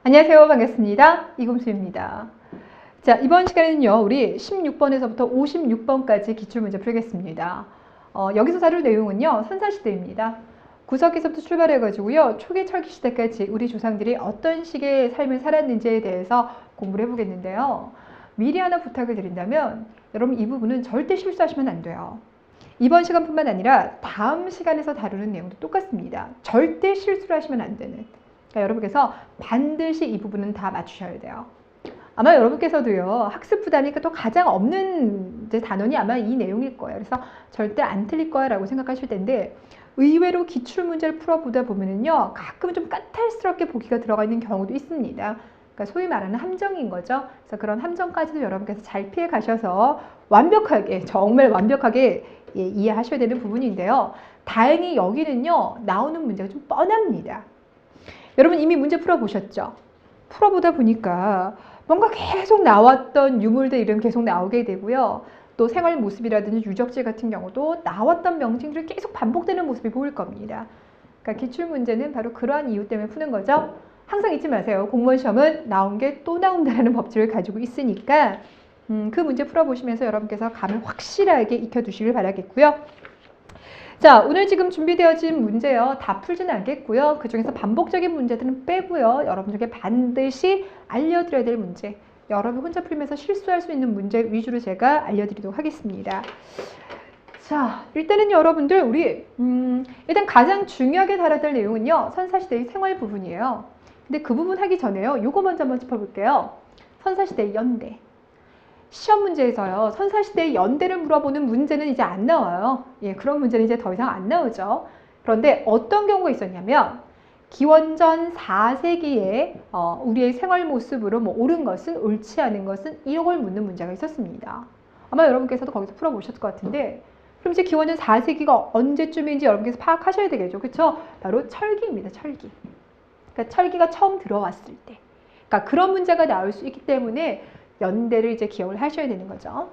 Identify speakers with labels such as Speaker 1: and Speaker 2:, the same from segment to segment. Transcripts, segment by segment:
Speaker 1: 안녕하세요. 반갑습니다. 이금수입니다. 자, 이번 시간에는요, 우리 16번에서부터 56번까지 기출문제 풀겠습니다. 여기서 다룰 내용은요, 선사시대입니다. 구석기서부터 출발해가지고요, 초기 철기 시대까지 우리 조상들이 어떤 식의 삶을 살았는지에 대해서 공부를 해보겠는데요. 미리 하나 부탁을 드린다면, 여러분 이 부분은 절대 실수하시면 안 돼요. 이번 시간뿐만 아니라 다음 시간에서 다루는 내용도 똑같습니다. 절대 실수를 하시면 안 되는. 그러니까 여러분께서 반드시 이 부분은 다 맞추셔야 돼요. 아마 여러분께서도요, 학습 부담이 또 가장 없는 단원이 아마 이 내용일 거예요. 그래서 절대 안 틀릴 거야 라고 생각하실 텐데, 의외로 기출문제를 풀어보다 보면은요, 가끔은 좀 까탈스럽게 보기가 들어가 있는 경우도 있습니다. 그러니까 소위 말하는 함정인 거죠. 그래서 그런 함정까지도 여러분께서 잘 피해 가셔서 완벽하게, 정말 완벽하게 이해하셔야 되는 부분인데요. 다행히 여기는요, 나오는 문제가 좀 뻔합니다. 여러분 이미 문제 풀어보셨죠? 풀어보다 보니까 뭔가 계속 나왔던 유물들 이름 계속 나오게 되고요. 또 생활 모습이라든지 유적지 같은 경우도 나왔던 명칭들이 계속 반복되는 모습이 보일 겁니다. 그러니까 기출문제는 바로 그러한 이유 때문에 푸는 거죠. 항상 잊지 마세요. 공무원 시험은 나온 게 또 나온다는 법칙을 가지고 있으니까 그 문제 풀어보시면서 여러분께서 감을 확실하게 익혀두시길 바라겠고요. 자, 오늘 지금 준비되어진 문제요. 다 풀지는 않겠고요. 그 중에서 반복적인 문제들은 빼고요. 여러분들에게 반드시 알려드려야 될 문제, 여러분 혼자 풀면서 실수할 수 있는 문제 위주로 제가 알려드리도록 하겠습니다. 자, 일단은 여러분들 우리 일단 가장 중요하게 다뤄야 될 내용은요. 선사시대의 생활 부분이에요. 근데 그 부분 하기 전에요. 요거 먼저 한번 짚어볼게요. 선사시대의 연대. 시험 문제에서요, 선사시대의 연대를 물어보는 문제는 이제 안 나와요. 예, 그런 문제는 이제 더 이상 안 나오죠. 그런데 어떤 경우가 있었냐면, 기원전 4세기에 우리의 생활 모습으로 뭐 옳은 것은, 옳지 않은 것은, 이런 걸 묻는 문제가 있었습니다. 아마 여러분께서도 거기서 풀어보셨을 것 같은데, 그럼 이제 기원전 4세기가 언제쯤인지 여러분께서 파악하셔야 되겠죠. 그쵸? 바로 철기입니다. 철기. 그러니까 철기가 처음 들어왔을 때. 그러니까 그런 문제가 나올 수 있기 때문에 연대를 이제 기억을 하셔야 되는 거죠.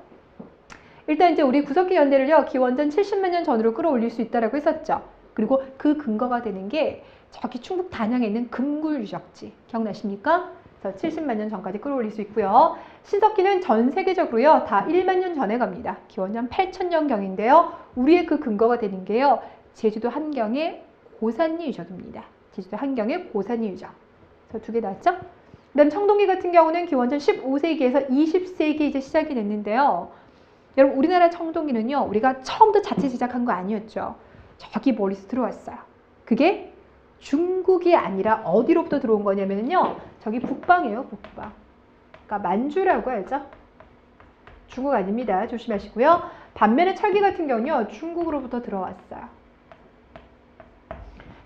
Speaker 1: 일단 이제 우리 구석기 연대를요, 기원전 70만 년 전으로 끌어올릴 수 있다라고 했었죠. 그리고 그 근거가 되는 게 저기 충북 단양에 있는 금굴 유적지 기억나십니까? 그래서 70만 년 전까지 끌어올릴 수 있고요. 신석기는 전 세계적으로요, 다 1만 년 전에 갑니다. 기원전 8000년경인데요. 우리의 그 근거가 되는 게요, 제주도 한경의 고산리 유적입니다. 제주도 한경의 고산리 유적. 그래서 두 개 나왔죠? 그다음 청동기 같은 경우는 기원전 15세기에서 20세기 이제 시작이 됐는데요. 여러분 우리나라 청동기는요, 우리가 처음부터 자체 제작한 거 아니었죠. 저기 멀리서 들어왔어요. 그게 중국이 아니라 어디로부터 들어온 거냐면요, 저기 북방이에요. 북방. 그러니까 만주라고 알죠? 중국 아닙니다. 조심하시고요. 반면에 철기 같은 경우는요, 중국으로부터 들어왔어요.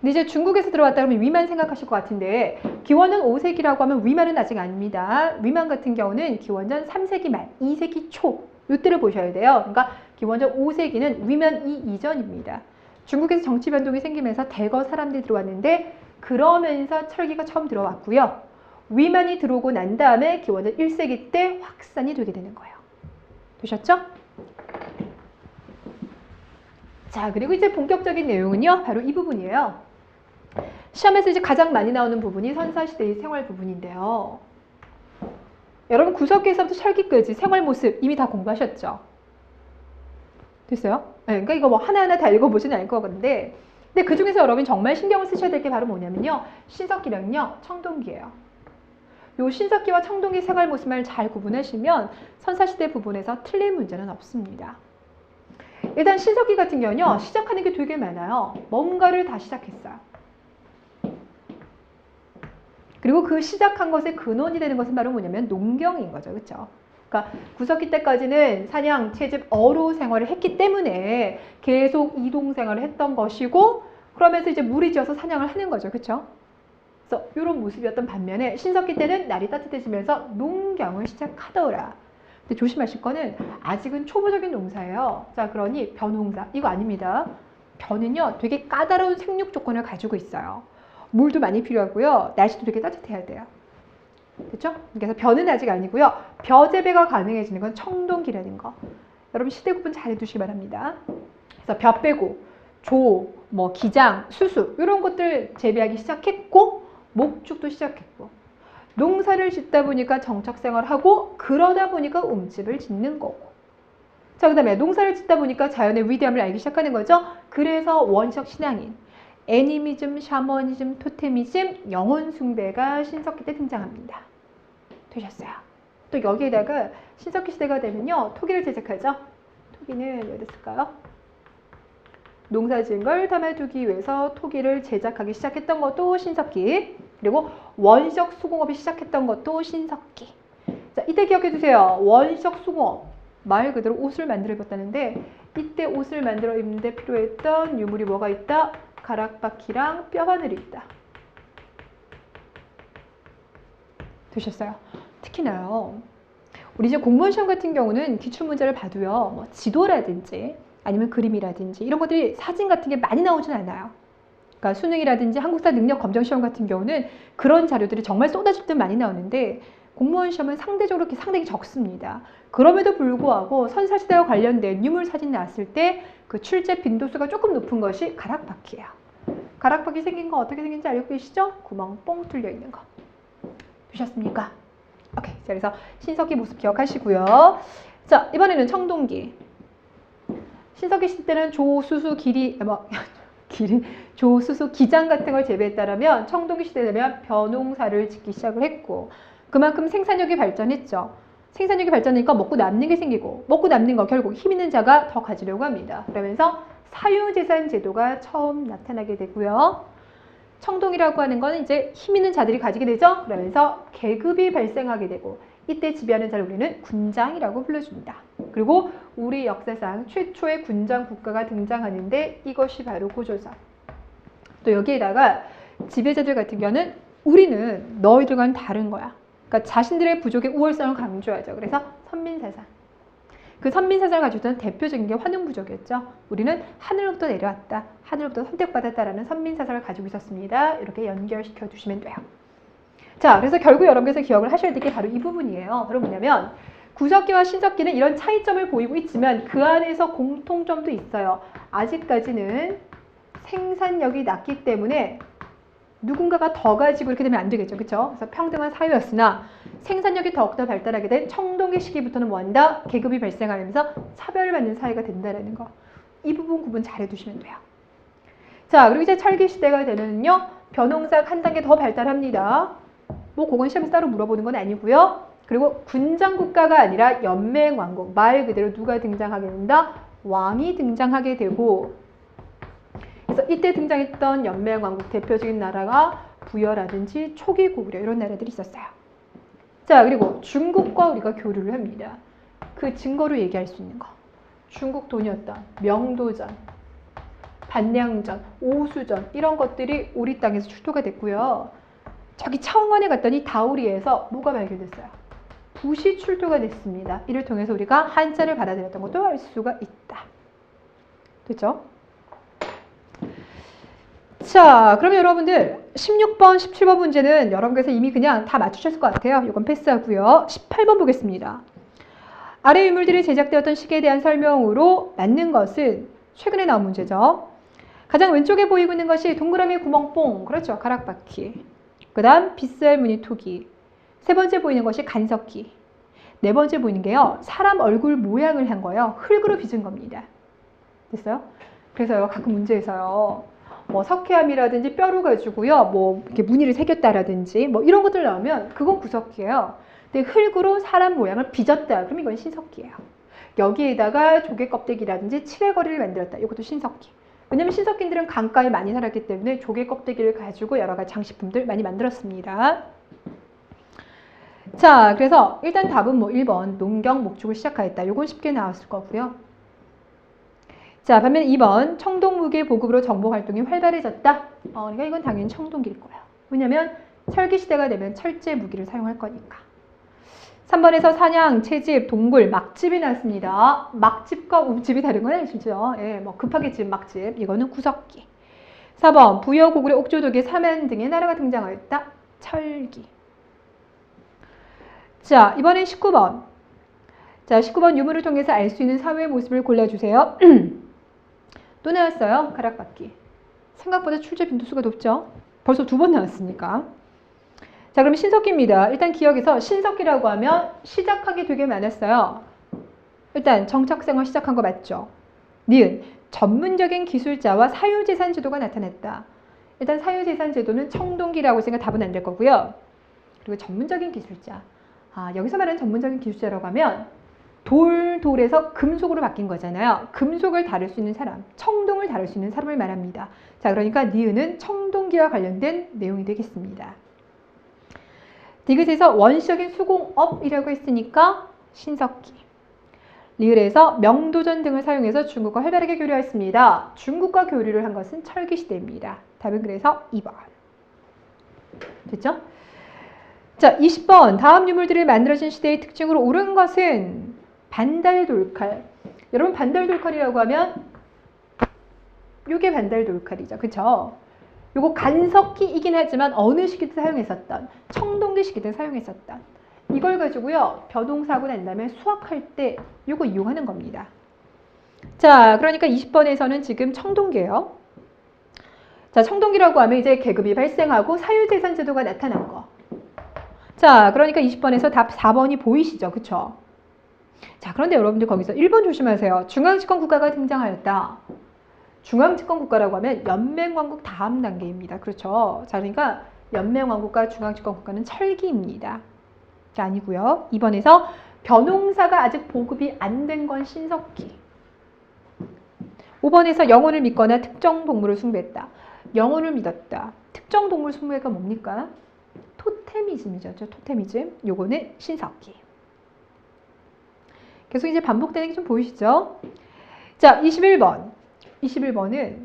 Speaker 1: 근데 이제 중국에서 들어왔다 그러면 위만 생각하실 것 같은데, 기원전 5세기라고 하면 위만은 아직 아닙니다. 위만 같은 경우는 기원전 3세기 말, 2세기 초 이때를 보셔야 돼요. 그러니까 기원전 5세기는 위만 이전입니다. 중국에서 정치 변동이 생기면서 대거 사람들이 들어왔는데, 그러면서 철기가 처음 들어왔고요. 위만이 들어오고 난 다음에 기원전 1세기 때 확산이 되게 되는 거예요. 되셨죠? 자, 그리고 이제 본격적인 내용은요, 바로 이 부분이에요. 시험에서 이제 가장 많이 나오는 부분이 선사시대의 생활 부분인데요. 여러분 구석기에서부터 철기까지 생활 모습 이미 다 공부하셨죠? 됐어요? 네, 그러니까 이거 뭐 하나하나 다 읽어보지는 않을 거건데, 근데 그 중에서 여러분 정말 신경을 쓰셔야 될 게 바로 뭐냐면요, 신석기랑요, 청동기예요. 요 신석기와 청동기 생활 모습을 잘 구분하시면 선사시대 부분에서 틀린 문제는 없습니다. 일단 신석기 같은 경우는요, 시작하는 게 되게 많아요. 뭔가를 다 시작했어요. 그리고 그 시작한 것의 근원이 되는 것은 바로 뭐냐면 농경인 거죠. 그렇죠? 그러니까 구석기 때까지는 사냥, 채집, 어로 생활을 했기 때문에 계속 이동 생활을 했던 것이고, 그러면서 이제 무리 지어서 사냥을 하는 거죠. 그렇죠? 그래서 이런 모습이었던 반면에 신석기 때는 날이 따뜻해지면서 농경을 시작하더라. 근데 조심하실 거는 아직은 초보적인 농사예요. 자, 그러니 벼농사 이거 아닙니다. 벼는요, 되게 까다로운 생육 조건을 가지고 있어요. 물도 많이 필요하고요. 날씨도 되게 따뜻해야 돼요. 그렇죠? 그래서 벼는 아직 아니고요. 벼 재배가 가능해지는 건 청동기라는 거. 여러분 시대 구분 잘 해두시기 바랍니다. 그래서 벼 빼고 조, 기장, 수수 이런 것들 재배하기 시작했고, 목축도 시작했고, 농사를 짓다 보니까 정착생활하고 그러다 보니까 움집을 짓는 거고. 자, 그 다음에 농사를 짓다 보니까 자연의 위대함을 알기 시작하는 거죠. 그래서 원시적 신앙인 애니미즘, 샤머니즘, 토테미즘, 영혼 숭배가 신석기 때 등장합니다. 되셨어요. 또 여기에다가 신석기 시대가 되면요. 토기를 제작하죠. 토기는 어디 있을까요? 농사 지은 걸 담아두기 위해서 토기를 제작하기 시작했던 것도 신석기. 그리고 원시적 수공업이 시작했던 것도 신석기. 자, 이때 기억해 두세요. 원시적 수공업. 말 그대로 옷을 만들어 입었다는데 이때 옷을 만들어 입는데 필요했던 유물이 뭐가 있다? 가락바퀴랑 뼈바늘이 있다. 되셨어요? 특히나요. 우리 이제 공무원 시험 같은 경우는 기출문제를 봐도요. 뭐 지도라든지 아니면 그림이라든지 이런 것들이 사진 같은 게 많이 나오진 않아요. 그러니까 수능이라든지 한국사 능력 검정 시험 같은 경우는 그런 자료들이 정말 쏟아질 때 많이 나오는데 공무원 시험은 상대적으로 상당히 적습니다. 그럼에도 불구하고 선사시대와 관련된 유물 사진 나왔을 때 그 출제 빈도수가 조금 높은 것이 가락바퀴예요. 가락바퀴 생긴 거 어떻게 생긴지 알고 계시죠? 구멍 뻥 뚫려 있는 거. 보셨습니까? 오케이. 자, 그래서 신석기 모습 기억하시고요. 자, 이번에는 청동기. 신석기 시대 때는 조수수 조수수 기장 같은 걸 재배했다라면 청동기 시대 되면 벼농사를 짓기 시작을 했고 그만큼 생산력이 발전했죠. 생산력이 발전하니까 먹고 남는 게 생기고 먹고 남는 거 결국 힘 있는 자가 더 가지려고 합니다. 그러면서 사유재산 제도가 처음 나타나게 되고요. 청동이라고 하는 건 이제 힘 있는 자들이 가지게 되죠. 그러면서 계급이 발생하게 되고 이때 지배하는 자를 우리는 군장이라고 불러줍니다. 그리고 우리 역사상 최초의 군장 국가가 등장하는데 이것이 바로 고조선. 또 여기에다가 지배자들 같은 경우는 우리는 너희들과는 다른 거야. 그러니까 자신들의 부족의 우월성을 강조하죠. 그래서 선민사상. 그 선민사상을 가지고 있던 대표적인 게 환웅부족이었죠. 우리는 하늘로부터 내려왔다. 하늘로부터 선택받았다라는 선민사상을 가지고 있었습니다. 이렇게 연결시켜 두시면 돼요. 자, 그래서 결국 여러분께서 기억을 하셔야 될 게 바로 이 부분이에요. 바로 뭐냐면 구석기와 신석기는 이런 차이점을 보이고 있지만 그 안에서 공통점도 있어요. 아직까지는 생산력이 낮기 때문에 누군가가 더 가지고 이렇게 되면 안 되겠죠. 그렇죠? 그래서 평등한 사회였으나 생산력이 더욱더 발달하게 된 청동기 시기부터는 뭐한다? 계급이 발생하면서 차별을 받는 사회가 된다는 거. 이 부분 구분 잘 해두시면 돼요. 자, 그리고 이제 철기 시대가 되면요. 벼농사가 한 단계 더 발달합니다. 뭐 그건 시험에서 따로 물어보는 건 아니고요. 그리고 군장국가가 아니라 연맹왕국. 말 그대로 누가 등장하게 된다? 왕이 등장하게 되고 그래서 이때 등장했던 연맹왕국 대표적인 나라가 부여라든지 초기 고구려 이런 나라들이 있었어요. 자, 그리고 중국과 우리가 교류를 합니다. 그 증거로 얘기할 수 있는 거. 중국 돈이었던 명도전, 반량전, 오수전 이런 것들이 우리 땅에서 출토가 됐고요. 저기 차원관에 갔더니 다우리에서 뭐가 발견됐어요? 붓이 출토가 됐습니다. 이를 통해서 우리가 한자를 받아들였던 것도 알 수가 있다. 됐죠? 자, 그럼 여러분들 16번, 17번 문제는 여러분께서 이미 그냥 다 맞추셨을 것 같아요. 이건 패스하고요. 18번 보겠습니다. 아래 유물들이 제작되었던 시기에 대한 설명으로 맞는 것은 최근에 나온 문제죠. 가장 왼쪽에 보이고 있는 것이 동그라미 구멍뽕, 그렇죠. 가락바퀴. 그 다음 빗살 무늬 토기. 세 번째 보이는 것이 간석기. 네 번째 보이는 게요. 사람 얼굴 모양을 한 거예요. 흙으로 빚은 겁니다. 됐어요? 그래서요. 가끔 문제에서요. 뭐 석회암이라든지 뼈로 가지고요. 뭐 이렇게 무늬를 새겼다라든지 뭐 이런 것들 나오면 그건 구석기예요. 근데 흙으로 사람 모양을 빚었다. 그럼 이건 신석기예요. 여기에다가 조개 껍데기라든지 칠해거리를 만들었다. 이것도 신석기. 왜냐면 신석기들은 강가에 많이 살았기 때문에 조개 껍데기를 가지고 여러 가지 장식품들 많이 만들었습니다. 자, 그래서 일단 답은 뭐 1번 농경 목축을 시작하였다. 이건 쉽게 나왔을 거고요. 자, 반면 2번 청동무기의 보급으로 정보활동이 활발해졌다. 그러니까 이건 당연히 청동기일 거예요. 왜냐면 철기시대가 되면 철제 무기를 사용할 거니까. 3번에서 사냥, 채집, 동굴, 막집이 나왔습니다. 막집과 움집이 다른 건 아니시죠? 예, 뭐 급하게 집 막집. 이거는 구석기. 4번 부여, 고구려, 옥조도기, 사면 등의 나라가 등장하였다. 철기. 자, 이번엔 19번. 자, 19번 유물을 통해서 알 수 있는 사회의 모습을 골라주세요. 또 나왔어요. 가락바퀴. 생각보다 출제 빈도수가 높죠. 벌써 2번 나왔으니까. 자, 그럼 신석기입니다. 일단 기억해서 신석기라고 하면 시작한 게 되게 많았어요. 일단 정착생활 시작한 거 맞죠? 니은 전문적인 기술자와 사유재산 제도가 나타났다. 일단 사유재산 제도는 청동기라고 생각 답은 안 될 거고요. 그리고 전문적인 기술자. 여기서 말하는 전문적인 기술자라고 하면 돌에서 금속으로 바뀐 거잖아요. 금속을 다룰 수 있는 사람, 청동을 다룰 수 있는 사람을 말합니다. 자, 그러니까 니은은 청동기와 관련된 내용이 되겠습니다. 디귿에서 원시적인 수공업이라고 했으니까 신석기. 리을에서 명도전 등을 사용해서 중국과 활발하게 교류했습니다. 중국과 교류를 한 것은 철기시대입니다. 답은 그래서 2번. 됐죠? 자, 20번. 다음 유물들이 만들어진 시대의 특징으로 옳은 것은 반달돌칼. 여러분, 반달돌칼이라고 하면 요게 반달돌칼이죠. 그쵸? 요거 간석기이긴 하지만 어느 시기든 사용했었던, 청동기 시기든 사용했었던, 이걸 가지고요, 벼농사하고 난 다음에 수확할 때 요거 이용하는 겁니다. 자, 그러니까 20번에서는 지금 청동기예요. 자, 청동기라고 하면 이제 계급이 발생하고 사유재산 제도가 나타난 거. 자, 그러니까 20번에서 답 4번이 보이시죠? 그쵸? 자, 그런데 여러분들 거기서 1번 조심하세요. 중앙집권 국가가 등장하였다. 중앙집권 국가라고 하면 연맹왕국 다음 단계입니다. 그렇죠? 자, 그러니까 연맹왕국과 중앙집권 국가는 철기입니다. 자, 아니고요. 2번에서 벼농사가 아직 보급이 안 된 건 신석기. 5번에서 영혼을 믿거나 특정 동물을 숭배했다. 영혼을 믿었다. 특정 동물 숭배가 뭡니까? 토테미즘이죠. 토테미즘. 요거는 신석기. 계속 이제 반복되는 게 좀 보이시죠? 자, 21번. 21번은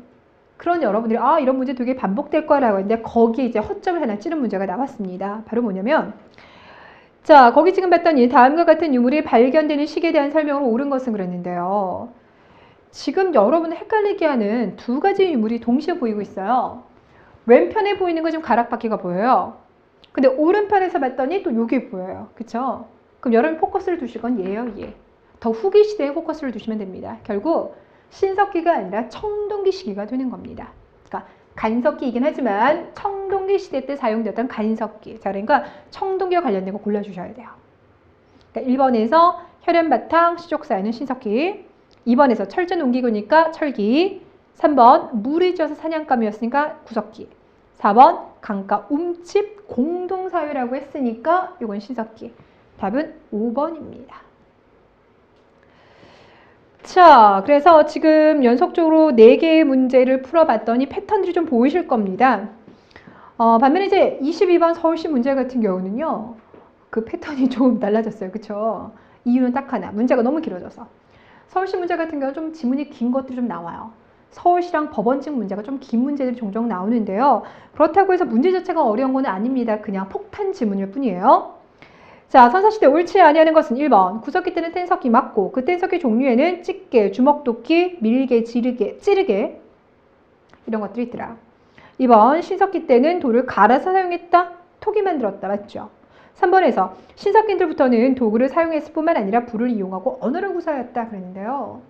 Speaker 1: 그런 여러분들이 이런 문제 되게 반복될 거라고 했는데 거기에 이제 허점을 하나 찌른 문제가 나왔습니다. 바로 뭐냐면 자, 거기 지금 봤더니 다음과 같은 유물이 발견되는 시기에 대한 설명으로 옳은 것은 그랬는데요. 지금 여러분 헷갈리게 하는 두 가지 유물이 동시에 보이고 있어요. 왼편에 보이는 거 지금 가락바퀴가 보여요. 근데 오른편에서 봤더니 또 요게 보여요. 그쵸? 그럼 여러분 포커스를 두실 건 얘예요, 얘. 더 후기 시대에 포커스를 두시면 됩니다. 결국 신석기가 아니라 청동기 시기가 되는 겁니다. 그러니까 간석기이긴 하지만 청동기 시대 때 사용되었던 간석기. 자, 그러니까 청동기와 관련된 거 골라주셔야 돼요. 그러니까 1번에서 혈연바탕 시족 쌓이는 신석기. 2번에서 철전 옮기고니까 철기. 3번 물이 쪄서 사냥감이었으니까 구석기. 4번 강가 움집 공동사유라고 했으니까 이건 신석기. 답은 5번입니다. 자, 그래서 지금 연속적으로 4개의 문제를 풀어봤더니 패턴들이 좀 보이실 겁니다. 반면에 이제 22번 서울시 문제 같은 경우는요, 그 패턴이 조금 달라졌어요. 그쵸? 이유는 딱 하나. 문제가 너무 길어져서. 서울시 문제 같은 경우는 좀 지문이 긴 것들이 좀 나와요. 서울시랑 법원직 문제가 좀 긴 문제들이 종종 나오는데요. 그렇다고 해서 문제 자체가 어려운 건 아닙니다. 그냥 폭탄 지문일 뿐이에요. 자, 선사시대 옳지 아니하는 것은 1번. 구석기 때는 뗀석기 맞고 그 뗀석기 종류에는 집게, 주먹도끼, 밀개, 찌르개 이런 것들이 있더라. 2번. 신석기 때는 돌을 갈아서 사용했다. 톡이 만들었다. 맞죠? 3번에서 신석기들부터는 도구를 사용했을 뿐만 아니라 불을 이용하고 언어를 구사하였다. 그랬는데요.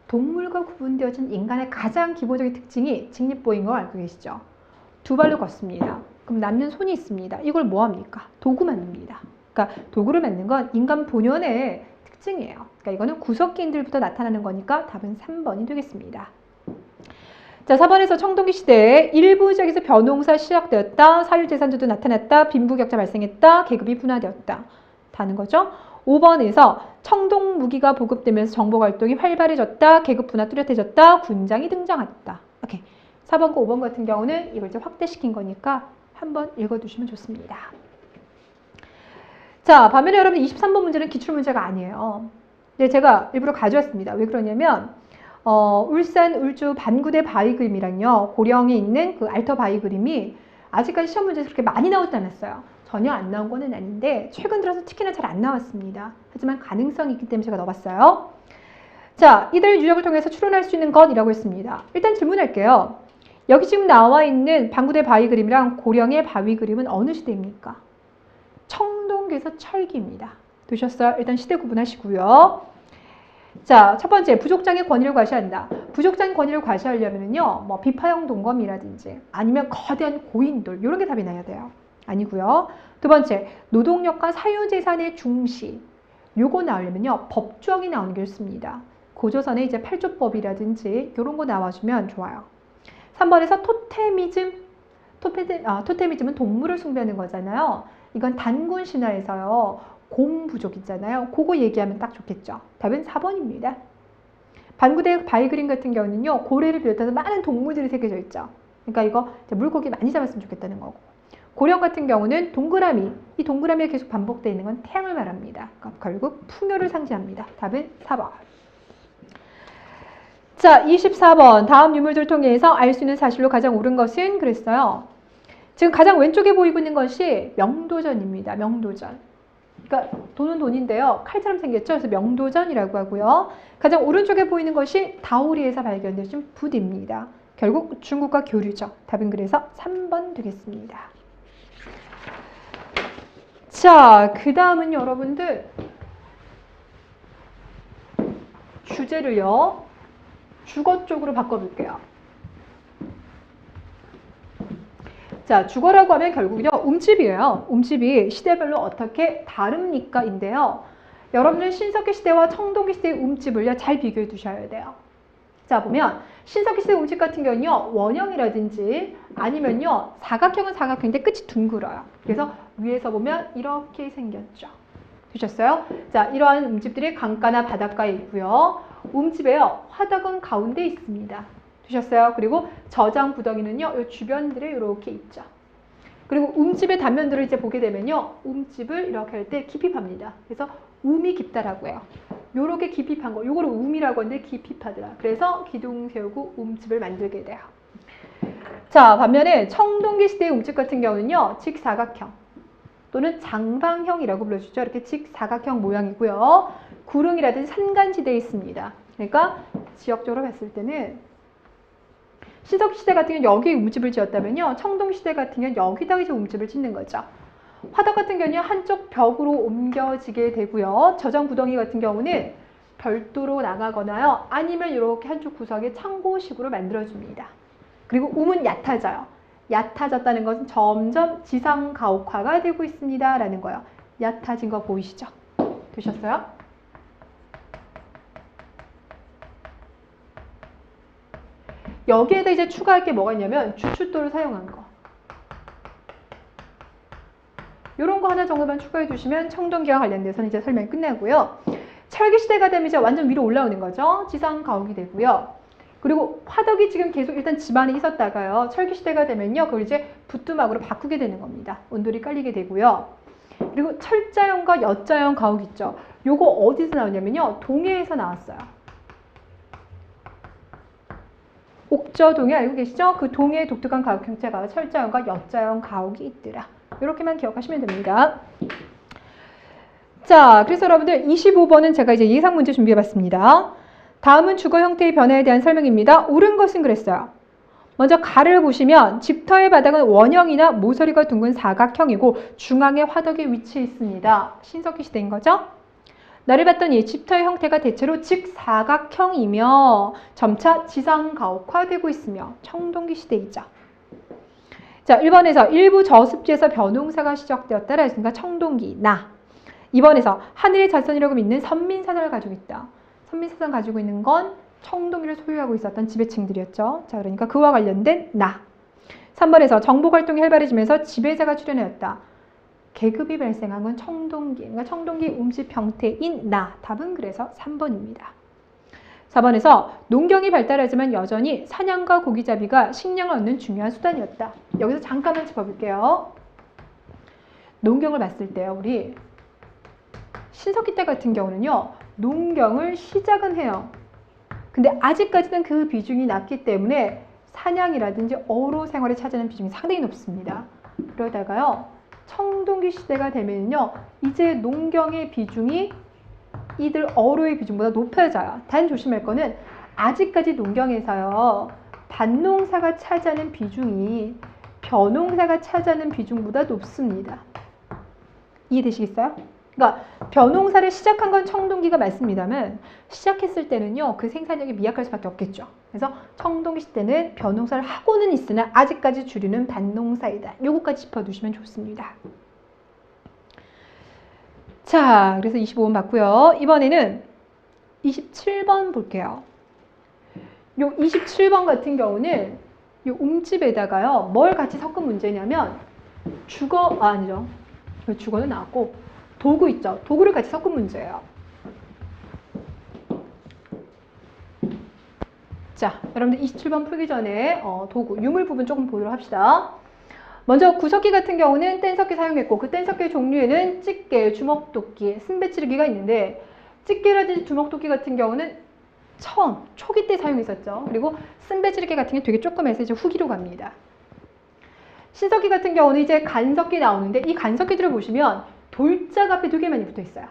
Speaker 1: 동물과 구분되어진 인간의 가장 기본적인 특징이 직립보인 거 알고 계시죠? 두 발로 걷습니다. 그럼 남는 손이 있습니다. 이걸 뭐합니까? 도구 만듭니다. 그러니까 도구를 만든 건 인간 본연의 특징이에요. 그러니까 이거는 구석기인들부터 나타나는 거니까 답은 3번이 되겠습니다. 자, 4번에서 청동기 시대에 일부 지역에서 벼농사 시작되었다. 사유재산제도 나타났다. 빈부격차 발생했다. 계급이 분화되었다. 다는 거죠. 5번에서 청동 무기가 보급되면서 정보활동이 활발해졌다. 계급 분화 뚜렷해졌다. 군장이 등장했다. 오케이. 4번과 5번 같은 경우는 이걸 이제 확대시킨 거니까 한번 읽어두시면 좋습니다. 자, 반면에 여러분 23번 문제는 기출문제가 아니에요. 네, 제가 일부러 가져왔습니다. 왜 그러냐면 울산 울주 반구대 바위 그림이랑요. 고령에 있는 그 알터 바위 그림이 아직까지 시험 문제에서 그렇게 많이 나오지 않았어요. 전혀 안 나온 거는 아닌데 최근 들어서 특히나 잘 안 나왔습니다. 하지만 가능성이 있기 때문에 제가 넣어봤어요. 자, 이들 유적을 통해서 추론할 수 있는 것이라고 했습니다. 일단 질문할게요. 여기 지금 나와 있는 반구대 바위 그림이랑 고령의 바위 그림은 어느 시대입니까? 청동기에서 철기입니다. 되셨어요? 일단 시대 구분하시고요. 자, 첫 번째, 부족장의 권위를 과시한다. 부족장의 권위를 과시하려면요, 뭐 비파형 동검이라든지 아니면 거대한 고인돌 이런 게 답이 나야 돼요. 아니고요. 두 번째, 노동력과 사유재산의 중시. 요거 나오려면요, 법조항이 나오는 게 좋습니다. 고조선에 이제 8조법이라든지 이런 거 나와주면 좋아요. 3번에서 토테미즘. 토테미즘은 동물을 숭배하는 거잖아요. 이건 단군 신화에서요, 곰부족 있잖아요. 그거 얘기하면 딱 좋겠죠. 답은 4번입니다. 반구대 바위그림 같은 경우는요, 고래를 비롯해서 많은 동물들이 새겨져 있죠. 그러니까 이거 물고기 많이 잡았으면 좋겠다는 거고. 고령 같은 경우는 동그라미, 이 동그라미가 계속 반복되어 있는 건 태양을 말합니다. 그러니까 결국 풍요를 상징합니다. 답은 4번. 자, 24번. 다음 유물들 통해서 알 수 있는 사실로 가장 옳은 것은 그랬어요. 지금 가장 왼쪽에 보이고 있는 것이 명도전입니다. 명도전. 그러니까 돈은 돈인데요. 칼처럼 생겼죠. 그래서 명도전이라고 하고요. 가장 오른쪽에 보이는 것이 다오리에서 발견되신 붓입니다. 결국 중국과 교류죠. 답은 그래서 3번 되겠습니다. 자, 그 다음은 여러분들 주제를요, 주거 쪽으로 바꿔볼게요. 자, 주거라고 하면 결국은요, 움집이에요. 움집이 시대별로 어떻게 다릅니까? 인데요. 여러분들 신석기 시대와 청동기 시대의 움집을요, 잘 비교해 두셔야 돼요. 자, 보면 신석기 시대 움집 같은 경우는요, 원형이라든지 아니면요, 사각형은 사각형인데 끝이 둥글어요. 그래서 위에서 보면 이렇게 생겼죠. 되셨어요? 자, 이러한 움집들이 강가나 바닷가에 있고요. 움집에요, 화덕은 가운데 있습니다. 되셨어요? 그리고 저장 구덩이는요, 이 주변들에 이렇게 있죠. 그리고 움집의 단면들을 이제 보게 되면요, 움집을 이렇게 할 때 깊이 팝니다. 그래서 움이 깊다라고 해요. 요렇게 깊이 판 거, 요거를 움이라고 하는데 깊이 파더라. 그래서 기둥 세우고 움집을 만들게 돼요. 자, 반면에 청동기 시대의 움집 같은 경우는요, 직사각형 또는 장방형이라고 불러주죠. 이렇게 직사각형 모양이고요. 구릉이라든지 산간지대에 있습니다. 그러니까 지역적으로 봤을 때는 신석기 시대 같은 경우는 여기에 움집을 지었다면요, 청동기 시대 같은 경우는 여기다가 이제 움집을 짓는 거죠. 화덕 같은 경우는 한쪽 벽으로 옮겨지게 되고요. 저장 구덩이 같은 경우는 별도로 나가거나요, 아니면 이렇게 한쪽 구석에 창고식으로 만들어줍니다. 그리고 움은 얕아져요. 얕아졌다는 것은 점점 지상 가옥화가 되고 있습니다. 라는 거예요. 얕아진 거 보이시죠? 되셨어요? 여기에다 이제 추가할 게 뭐가 있냐면 주춧돌을 사용한 거. 이런 거 하나 정도만 추가해 주시면 청동기와 관련돼서는 이제 설명이 끝나고요. 철기 시대가 되면 이제 완전 위로 올라오는 거죠. 지상 가옥이 되고요. 그리고 화덕이 지금 계속 일단 집안에 있었다가요, 철기 시대가 되면요, 그걸 이제 부뚜막으로 바꾸게 되는 겁니다. 온돌이 깔리게 되고요. 그리고 철자형과 엿자형 가옥 있죠. 요거 어디서 나오냐면요, 동해에서 나왔어요. 옥저동해 알고 계시죠? 그 동해의 독특한 가옥 형태가 철자형과 엿자형 가옥이 있더라. 이렇게만 기억하시면 됩니다. 자, 그래서 여러분들 25번은 제가 이제 예상 문제 준비해봤습니다. 다음은 주거 형태의 변화에 대한 설명입니다. 옳은 것은 그랬어요. 먼저 가를 보시면 집터의 바닥은 원형이나 모서리가 둥근 사각형이고 중앙에 화덕이 위치해 있습니다. 신석기 시대인 거죠? 나를 봤더니 집터의 형태가 대체로 직사각형이며 점차 지상가옥화되고 있으며 청동기 시대이죠. 자, 1번에서 일부 저습지에서 벼농사가 시작되었다라 했으니까 청동기, 나. 2번에서 하늘의 자손이라고 믿는 선민사상을 가지고 있다. 선민사상 가지고 있는 건 청동기를 소유하고 있었던 지배층들이었죠. 자, 그러니까 그와 관련된 나. 3번에서 정복활동이 활발해지면서 지배자가 출현하였다. 계급이 발생한 건 청동기, 그러니까 청동기 움집 형태인 나. 답은 그래서 3번입니다. 4번에서 농경이 발달하지만 여전히 사냥과 고기잡이가 식량을 얻는 중요한 수단이었다. 여기서 잠깐만 짚어볼게요. 농경을 봤을 때요, 우리 신석기 때 같은 경우는요, 농경을 시작은 해요. 근데 아직까지는 그 비중이 낮기 때문에 사냥이라든지 어로 생활에 차지하는 비중이 상당히 높습니다. 그러다가요, 청동기 시대가 되면요, 이제 농경의 비중이 이들 어로의 비중보다 높아져요. 단 조심할 거는 아직까지 농경에서요, 밭농사가 차지하는 비중이 벼농사가 차지하는 비중보다 높습니다. 이해되시겠어요? 그러니까 벼농사를 시작한 건 청동기가 맞습니다만 시작했을 때는요 그 생산력이 미약할 수밖에 없겠죠. 그래서 청동기 시대는 벼농사를 하고는 있으나 아직까지 주류는 밭농사이다. 요거까지 짚어두시면 좋습니다. 자, 그래서 25번 봤고요. 이번에는 27번 볼게요. 요 27번 같은 경우는 요 움집에다가요 뭘 같이 섞은 문제냐면 아니죠. 주거는 나왔고 도구 있죠. 도구를 같이 섞은 문제예요. 자, 여러분들 27번 풀기 전에 도구, 유물 부분 조금 보도록 합시다. 먼저 구석기 같은 경우는 뗀석기 사용했고 그 뗀석기의 종류에는 집게, 주먹도끼, 쓴배치르기가 있는데 집게라든지 주먹도끼 같은 경우는 처음, 초기 때 사용했었죠. 그리고 쓴배치르기 같은 게 되게 조그매서 이제 후기로 갑니다. 신석기 같은 경우는 이제 간석기 나오는데 이 간석기들을 보시면 돌자가 앞에 두 개 많이 붙어 있어요.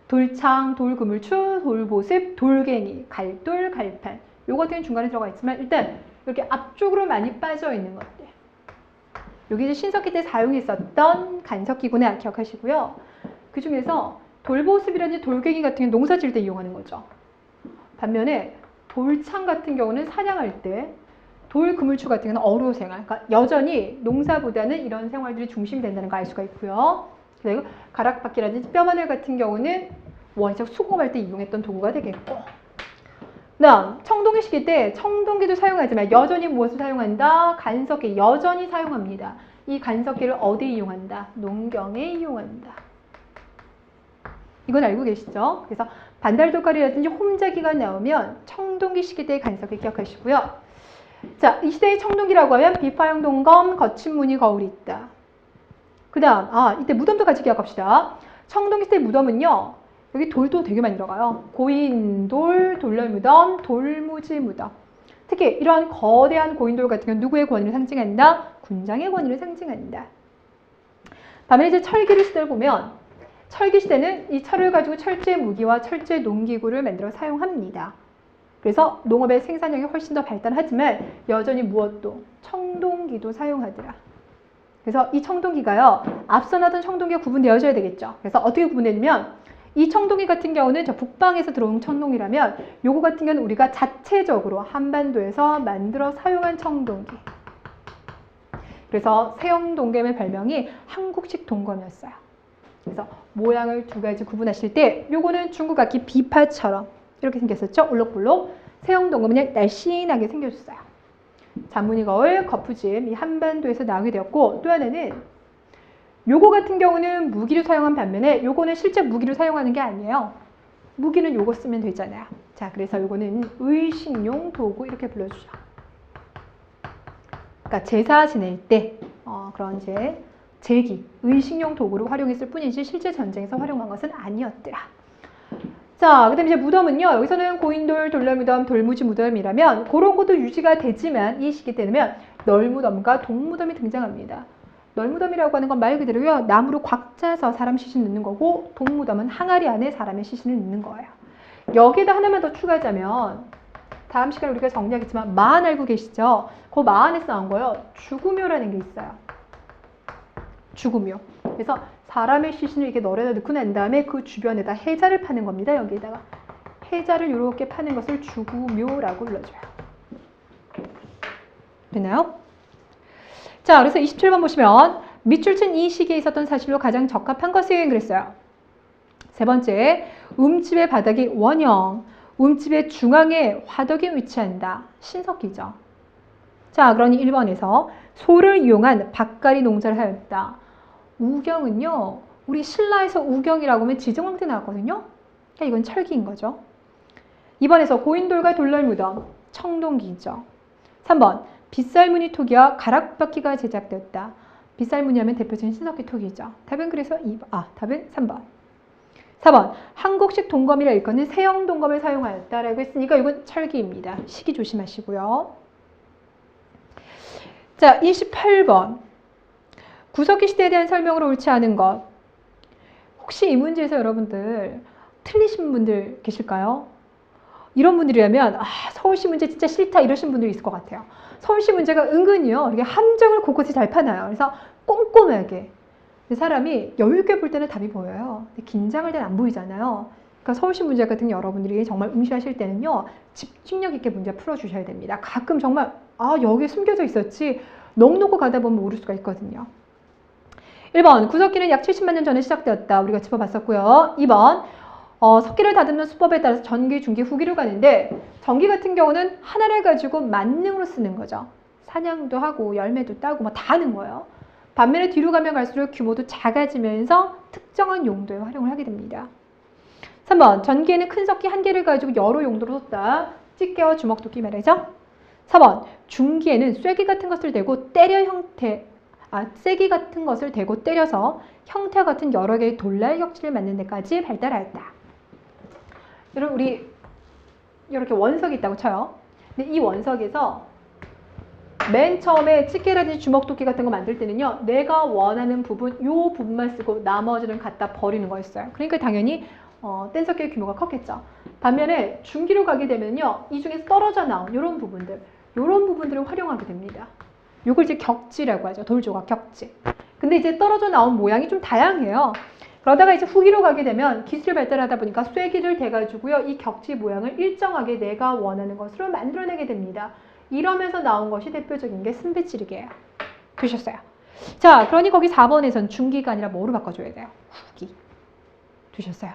Speaker 1: 돌창, 돌그물추, 돌보습, 돌갱이, 갈돌, 갈판. 요거 같은 경우는 중간에 들어가 있지만 일단 이렇게 앞쪽으로 많이 빠져 있는 것들. 여기 이제 신석기 때 사용했었던 간석기구나 기억하시고요. 그 중에서 돌보습이라든지 돌갱이 같은 경우는 농사 지을 때 이용하는 거죠. 반면에 돌창 같은 경우는 사냥할 때, 돌그물추 같은 경우는 어로 생활. 그러니까 여전히 농사보다는 이런 생활들이 중심이 된다는 걸 알 수가 있고요. 그리고 가락바퀴라든지 뼈마늘 같은 경우는 원시적 수공할 때 이용했던 도구가 되겠고, 그다음 청동기 시기 때 청동기도 사용하지만 여전히 무엇을 사용한다? 간석기 여전히 사용합니다. 이 간석기를 어디에 이용한다? 농경에 이용한다. 이건 알고 계시죠? 그래서 반달돌가리라든지 홈자기가 나오면 청동기 시기 때의 간석기 기억하시고요. 자, 이 시대의 청동기라고 하면 비파형 동검, 거친 무늬 거울이 있다. 그 다음, 이때 무덤도 같이 기억합시다. 청동기 시대의 무덤은요, 여기 돌도 되게 많이 들어가요. 고인돌, 돌널무덤, 돌무지무덤. 특히 이러한 거대한 고인돌 같은 경우는 누구의 권위를 상징한다? 군장의 권위를 상징한다. 반면에 이제 철기를 시대를 보면 철기 시대는 이 철을 가지고 철제 무기와 철제 농기구를 만들어 사용합니다. 그래서 농업의 생산력이 훨씬 더 발달하지만 여전히 무엇도? 청동기도 사용하더라. 그래서 이 청동기가요, 앞서 나던 청동기가 구분되어져야 되겠죠. 그래서 어떻게 구분되냐면 이 청동기 같은 경우는 저 북방에서 들어온 청동기라면 요거 같은 경우는 우리가 자체적으로 한반도에서 만들어 사용한 청동기. 그래서 세형동검의 별명이 한국식 동검이었어요. 그래서 모양을 두 가지 구분하실 때 요거는 중국 악기 비파처럼 이렇게 생겼었죠. 올록볼록. 세형동검은 그냥 날씬하게 생겨졌어요. 잔무늬 거울, 거푸짐 이 한반도에서 나오게 되었고, 또 하나는 요거 같은 경우는 무기로 사용한 반면에 요거는 실제 무기로 사용하는 게 아니에요. 무기는 요거 쓰면 되잖아요. 자, 그래서 요거는 의식용 도구 이렇게 불러주죠. 그러니까 제사 지낼 때 그런 이제 제기, 의식용 도구로 활용했을 뿐이지 실제 전쟁에서 활용한 것은 아니었더라. 자, 그 다음에 이제 무덤은요, 여기서는 고인돌, 돌널무덤, 돌무지 무덤이라면 그런 것도 유지가 되지만 이 시기 때는 널무덤과 동무덤이 등장합니다. 널무덤이라고 하는 건 말 그대로요, 나무로 곽 짜서 사람 시신 넣는 거고, 동무덤은 항아리 안에 사람의 시신을 넣는 거예요. 여기에다 하나만 더 추가하자면 다음 시간에 우리가 정리하겠지만 마안 알고 계시죠? 그 마안에서 나온 거요, 죽음묘라는 게 있어요. 죽음묘. 그래서 사람의 시신을 이렇게 널에다 넣고 난 다음에 그 주변에다 해자를 파는 겁니다. 여기에다가 해자를 이렇게 파는 것을 죽음묘라고 불러줘요. 됐나요? 자, 그래서 27번 보시면 밑줄 친 이 시기에 있었던 사실로 가장 적합한 것은 그랬어요. 세 번째, 움집의 바닥이 원형, 움집의 중앙에 화덕이 위치한다. 신석기죠. 자, 그러니 1번에서 소를 이용한 밭갈이 농사를 하였다. 우경은요, 우리 신라에서 우경이라고 하면 지정왕대 나왔거든요. 그러니까 이건 철기인 거죠. 2번에서 고인돌과 돌널무덤, 청동기죠. 3번, 빗살무늬 토기와 가락바퀴가 제작되었다. 빗살무늬 하면 대표적인 신석기 토기죠. 답은 그래서 답은 3번. 4번, 한국식 동검이라 일컫는 세형 동검을 사용하였다라고 했으니까 이건 철기입니다. 시기 조심하시고요. 자, 28번. 구석기 시대에 대한 설명으로 옳지 않은 것. 혹시 이 문제에서 여러분들 틀리신 분들 계실까요? 이런 분들이라면 서울시 문제 진짜 싫다 이러신 분들이 있을 것 같아요. 서울시 문제가 은근히요, 이렇게 함정을 곳곳에 잘 파놔요. 그래서 꼼꼼하게 근데 사람이 여유 있게 볼 때는 답이 보여요. 근데 긴장할 때는 안 보이잖아요. 그러니까 서울시 문제 같은 여러분들이 정말 응시하실 때는요, 집중력 있게 문제 풀어주셔야 됩니다. 가끔 정말 여기 숨겨져 있었지 넋 놓고 가다 보면 모를 수가 있거든요. 1번 구석기는 약 70만 년 전에 시작되었다. 우리가 짚어봤었고요. 2번 석기를 다듬는 수법에 따라서 전기, 중기, 후기로 가는데 전기 같은 경우는 하나를 가지고 만능으로 쓰는 거죠. 사냥도 하고 열매도 따고 뭐 다 하는 거예요. 반면에 뒤로 가면 갈수록 규모도 작아지면서 특정한 용도에 활용을 하게 됩니다. 3번 전기에는 큰 석기 한 개를 가지고 여러 용도로 썼다. 집게와 주먹도끼 말이죠. 4번 중기에는 쐐기 같은 것을 대고 쐐기 같은 것을 대고 때려서 형태와 같은 여러 개의 돌날 격지를 만드는 데까지 발달하였다. 여러분 우리 이렇게 원석이 있다고 쳐요. 근데 이 원석에서 맨 처음에 집게라든지 주먹도끼 같은 거 만들 때는요, 내가 원하는 부분, 요 부분만 쓰고 나머지는 갖다 버리는 거였어요. 그러니까 당연히 뗀석기의 규모가 컸겠죠. 반면에 중기로 가게 되면요, 이 중에서 떨어져 나온 이런 부분들을 활용하게 됩니다. 요걸 이제 격지라고 하죠. 돌조각 격지. 근데 이제 떨어져 나온 모양이 좀 다양해요. 그러다가 이제 후기로 가게 되면 기술이 발달하다 보니까 쐐기를 대가지고요, 이 격지 모양을 일정하게 내가 원하는 것으로 만들어내게 됩니다. 이러면서 나온 것이 대표적인 게 순배찌르기예요. 되셨어요? 자, 그러니 거기 4번에선 중기가 아니라 뭐로 바꿔줘야 돼요? 후기. 되셨어요?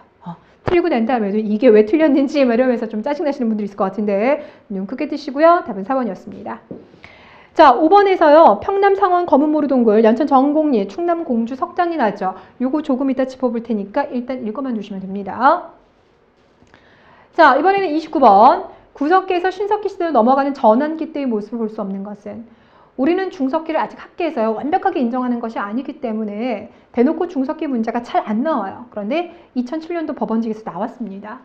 Speaker 1: 틀리고 난 다음에도 이게 왜 틀렸는지 이러면서 좀 짜증나시는 분들이 있을 것 같은데 눈 크게 뜨시고요. 답은 4번이었습니다. 자, 5번에서요. 평남 상원 검은모루동굴, 연천 정곡리, 충남 공주 석장리 나왔죠. 요거 조금 이따 짚어볼 테니까 일단 읽어만 두시면 됩니다. 자, 이번에는 29번. 구석기에서 신석기 시대로 넘어가는 전환기 때의 모습을 볼 수 없는 것은 우리는 중석기를 아직 학계에서요 완벽하게 인정하는 것이 아니기 때문에 대놓고 중석기 문제가 잘 안 나와요. 그런데 2007년도 법원직에서 나왔습니다.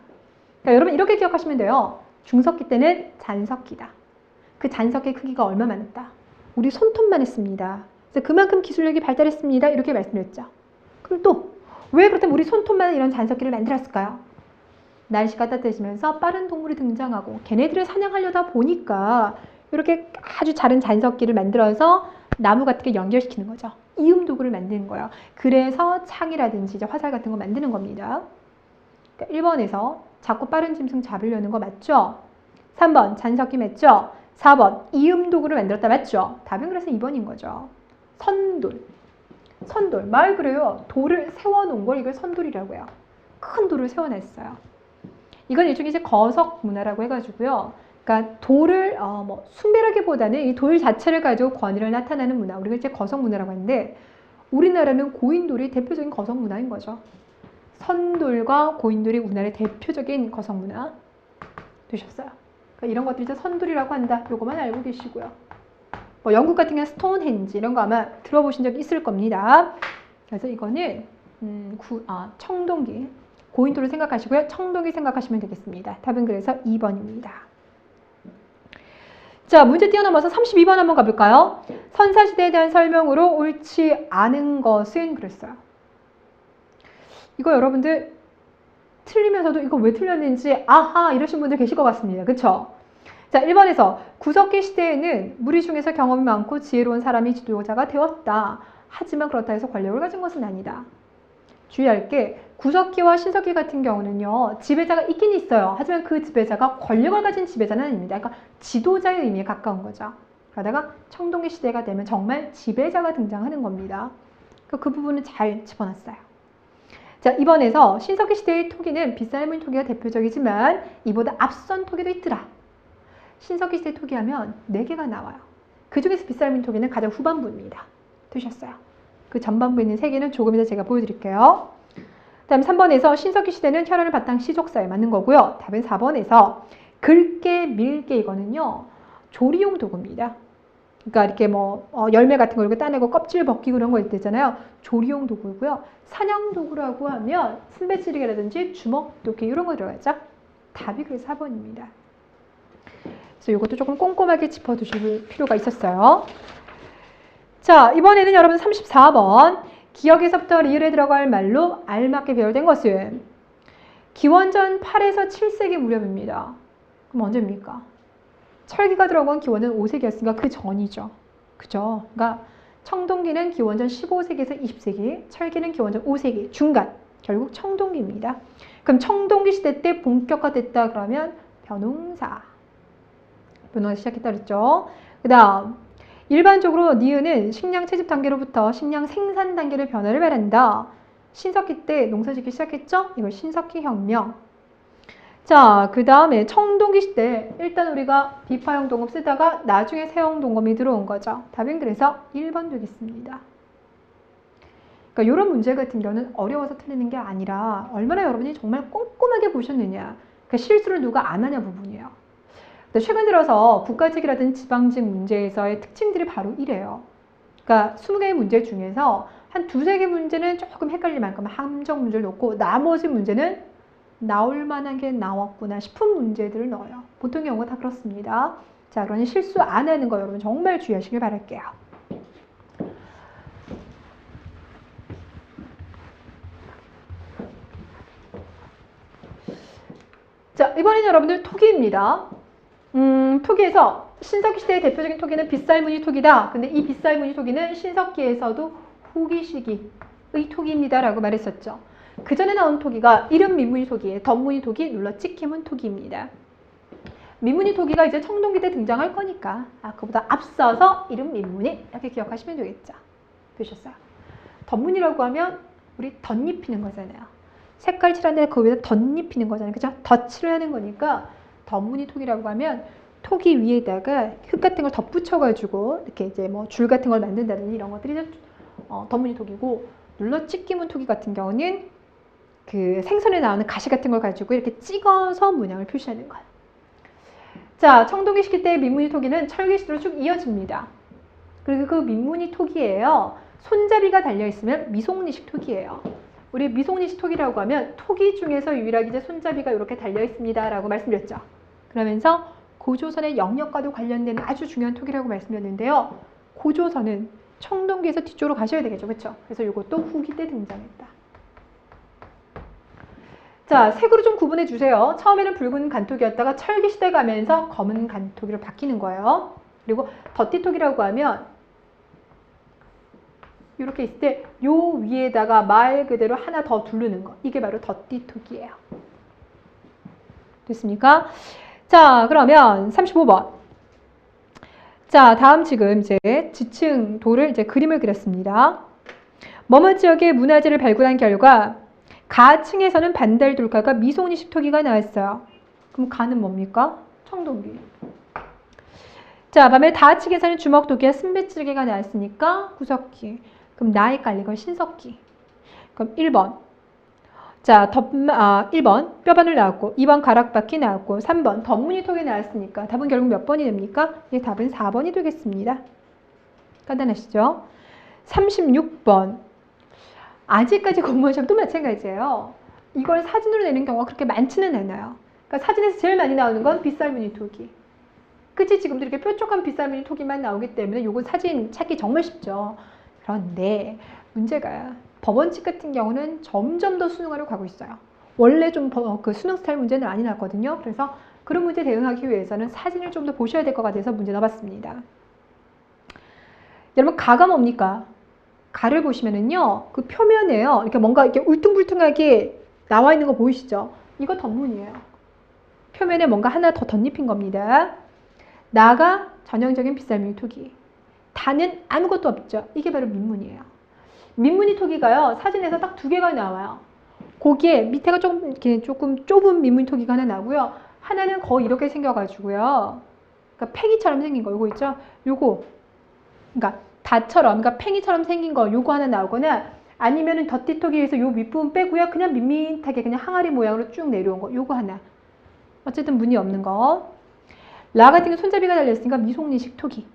Speaker 1: 그러니까 여러분 이렇게 기억하시면 돼요. 중석기 때는 잔석기다. 그 잔석기의 크기가 얼마만 했다? 우리 손톱만 했습니다. 그래서 그만큼 기술력이 발달했습니다. 이렇게 말씀드렸죠. 그럼 또 왜 그렇다면 우리 손톱만 이런 잔석기를 만들었을까요? 날씨가 따뜻해지면서 빠른 동물이 등장하고 걔네들을 사냥하려다 보니까 이렇게 아주 작은 잔석기를 만들어서 나무 같은 게 연결시키는 거죠. 이음 도구를 만드는 거예요. 그래서 창이라든지 이제 화살 같은 거 만드는 겁니다. 그러니까 1번에서 자꾸 빠른 짐승 잡으려는 거 맞죠? 3번 잔석기 맞죠? 4번 이음 도구를 만들었다 맞죠? 답은 그래서 2번인 거죠. 선돌. 말 그래요. 돌을 세워놓은 걸 이걸 선돌이라고 해요. 큰 돌을 세워냈어요. 이건 일종의 이제 거석 문화라고 해가지고요. 그러니까 돌을 숭배라기보다는 이 돌 자체를 가지고 권위를 나타내는 문화. 우리가 이제 거석 문화라고 하는데 우리나라는 고인돌이 대표적인 거석 문화인 거죠. 선돌과 고인돌이 우리나라의 대표적인 거석 문화 되셨어요. 그러니까 이런 것들 이제 선돌이라고 한다. 요거만 알고 계시고요. 영국 같은 경우는 스톤헨지 이런 거 아마 들어보신 적 있을 겁니다. 그래서 이거는 청동기. 고인돌을 생각하시고요. 청동기 생각하시면 되겠습니다. 답은 그래서 2번입니다. 자, 문제 뛰어넘어서 32번 한번 가볼까요? 선사시대에 대한 설명으로 옳지 않은 것은 그랬어요. 이거 여러분들 틀리면서도 이거 왜 틀렸는지 아하 이러신 분들 계실 것 같습니다. 그쵸? 자, 1번에서 구석기 시대에는 무리 중에서 경험이 많고 지혜로운 사람이 지도자가 되었다. 하지만 그렇다 해서 권력을 가진 것은 아니다. 주의할 게 구석기와 신석기 같은 경우는요. 지배자가 있긴 있어요. 하지만 그 지배자가 권력을 가진 지배자는 아닙니다. 그러니까 지도자의 의미에 가까운 거죠. 그러다가 청동기 시대가 되면 정말 지배자가 등장하는 겁니다. 그 부분은 잘 집어놨어요. 자, 이번에서 신석기 시대의 토기는 빗살문 토기가 대표적이지만 이보다 앞선 토기도 있더라. 신석기 시대 토기하면 4개가 나와요. 그 중에서 빗살문 토기는 가장 후반부입니다. 되셨어요? 그 전반부에 있는 3개는 조금 이따 제가 보여드릴게요. 다음 3번에서 신석기 시대는 혈안을 바탕 시족사에 맞는 거고요. 답은 4번에서 긁게 밀게 이거는요. 조리용 도구입니다. 그러니까 이렇게 열매 같은 걸 이렇게 따내고 껍질 벗기고 그런 거 있잖아요. 조리용 도구고요. 사냥 도구라고 하면 순배찌르기라든지 주먹도끼 이런 거 들어가죠. 답이 그래서 4번입니다. 그래서 이것도 조금 꼼꼼하게 짚어두실 필요가 있었어요. 자, 이번에는 여러분 34번 기역에서부터 리을에 들어갈 말로 알맞게 배열된 것은 기원전 8에서 7세기 무렵입니다. 그럼 언제입니까? 철기가 들어간 기원은 5세기였으니까 그 전이죠. 그죠? 그러니까 청동기는 기원전 15세기에서 20세기, 철기는 기원전 5세기, 중간, 결국 청동기입니다. 그럼 청동기 시대 때 본격화됐다 그러면 벼농사. 벼농사 시작했다 그랬죠. 그 다음, 일반적으로 니은은 식량 채집 단계로부터 식량 생산 단계로 변화를 말한다. 신석기 때 농사 짓기 시작했죠? 이걸 신석기 혁명. 자, 그 다음에 청동기 시대 일단 우리가 비파형 동검 쓰다가 나중에 세형 동검이 들어온 거죠. 답은 그래서 1번 되겠습니다. 그러니까 이런 문제 같은 경우는 어려워서 틀리는 게 아니라 얼마나 여러분이 정말 꼼꼼하게 보셨느냐. 그 실수를 누가 안 하냐 부분이에요. 근데 최근 들어서 국가직이라든지 지방직 문제에서의 특징들이 바로 이래요. 그러니까 20개의 문제 중에서 한 2-3개 문제는 조금 헷갈릴 만큼 함정 문제를 놓고 나머지 문제는 나올 만한 게 나왔구나 싶은 문제들을 넣어요. 보통 경우가 다 그렇습니다. 자, 그러니 실수 안 하는 거 여러분 정말 주의하시길 바랄게요. 자, 이번에는 여러분들 토기입니다. 토기에서 신석기 시대의 대표적인 토기는 빗살무늬 토기다. 근데 이 빗살무늬 토기는 신석기에서도 후기 시기의 토기입니다 라고 말했었죠. 그 전에 나온 토기가 이름 민무늬 토기에 덧무늬 토기, 눌러 찍히문 토기입니다. 민무늬 토기가 이제 청동기 때 등장할 거니까 그보다 앞서서 이름 민무늬 이렇게 기억하시면 되겠죠. 보셨어요? 덧무늬라고 하면 우리 덧입히는 거잖아요. 색깔 칠하는데 그 위에다 덧입히는 거잖아요. 그죠? 덧칠을 하는 거니까 덧무늬 토기라고 하면 토기 위에다가 흙 같은 걸 덧붙여가지고 이렇게 이제 뭐 줄 같은 걸 만든다든지 이런 것들이 덧무늬 토기고, 눌러 찍기문 토기 같은 경우는 그 생선에 나오는 가시 같은 걸 가지고 이렇게 찍어서 문양을 표시하는 거예요. 자, 청동기 시기 때 민무늬 토기는 철기 시대로 쭉 이어집니다. 그리고 그 민무늬 토기에요. 손잡이가 달려있으면 미송리식 토기예요. 우리 미송리식 토기라고 하면 토기 중에서 유일하게 이제 손잡이가 이렇게 달려있습니다 라고 말씀드렸죠. 그러면서 고조선의 영역과도 관련되는 아주 중요한 토기라고 말씀드렸는데요. 고조선은 청동기에서 뒤쪽으로 가셔야 되겠죠. 그렇죠? 그래서 이것도 후기 때 등장했다. 자, 색으로 좀 구분해 주세요. 처음에는 붉은 간토기였다가 철기 시대 가면서 검은 간토기로 바뀌는 거예요. 그리고 덧띠토기라고 하면 이렇게 있을 때 요 위에다가 말 그대로 하나 더 두르는 거. 이게 바로 덧띠토기예요. 됐습니까? 자, 그러면 35번. 자, 다음 지금 이제 지층도를 이제 그림을 그렸습니다. 머머 지역의 문화재를 발굴한 결과 가층에서는 반달돌가가 미송리식 토기가 나왔어요. 그럼 가는 뭡니까? 청동기. 자, 밤에 다층에서는 주먹토기와 순배찌개가 나왔으니까 구석기. 그럼 나에 깔린 건 신석기. 그럼 1번. 자, 1번 뼈바늘 나왔고, 2번 가락바퀴 나왔고, 3번 덧무늬 토기 나왔으니까 답은 결국 몇 번이 됩니까? 예, 답은 4번이 되겠습니다. 간단하시죠? 36번. 아직까지 공무원 시험도 마찬가지예요. 이걸 사진으로 내는 경우가 그렇게 많지는 않아요. 그러니까 사진에서 제일 많이 나오는 건 빗살무늬 토기. 그치? 지금도 이렇게 뾰족한 빗살무늬 토기만 나오기 때문에 요거 사진 찾기 정말 쉽죠. 그런데 문제가 법원칙 같은 경우는 점점 더 수능화로 가고 있어요. 원래 좀 그 수능 스타일 문제는 많이 나왔거든요. 그래서 그런 문제 대응하기 위해서는 사진을 좀 더 보셔야 될 것 같아서 문제 넣어봤습니다. 여러분, 가가 뭡니까? 가를 보시면은요, 그 표면에요, 이렇게 뭔가 이렇게 울퉁불퉁하게 나와 있는 거 보이시죠? 이거 덧문이에요. 표면에 뭔가 하나 더 덧입힌 겁니다. 나가 전형적인 빗살무늬 토기. 다는 아무것도 없죠. 이게 바로 민문이에요. 민무늬 토기가요, 사진에서 딱 2개가 나와요. 거기에 밑에가 조금 좁은 민무늬 토기가 하나 나고요. 하나는 거의 이렇게 생겨가지고요. 그러니까 팽이처럼 생긴 거, 요거 있죠? 요거. 그러니까 다처럼, 그러니까 팽이처럼 생긴 거, 요거 하나 나오거나 아니면은 덧띠 토기에서 요 윗부분 빼고요. 그냥 밋밋하게 그냥 항아리 모양으로 쭉 내려온 거, 요거 하나. 어쨌든 무늬 없는 거. 라 같은 게 손잡이가 달려있으니까 미송리식 토기.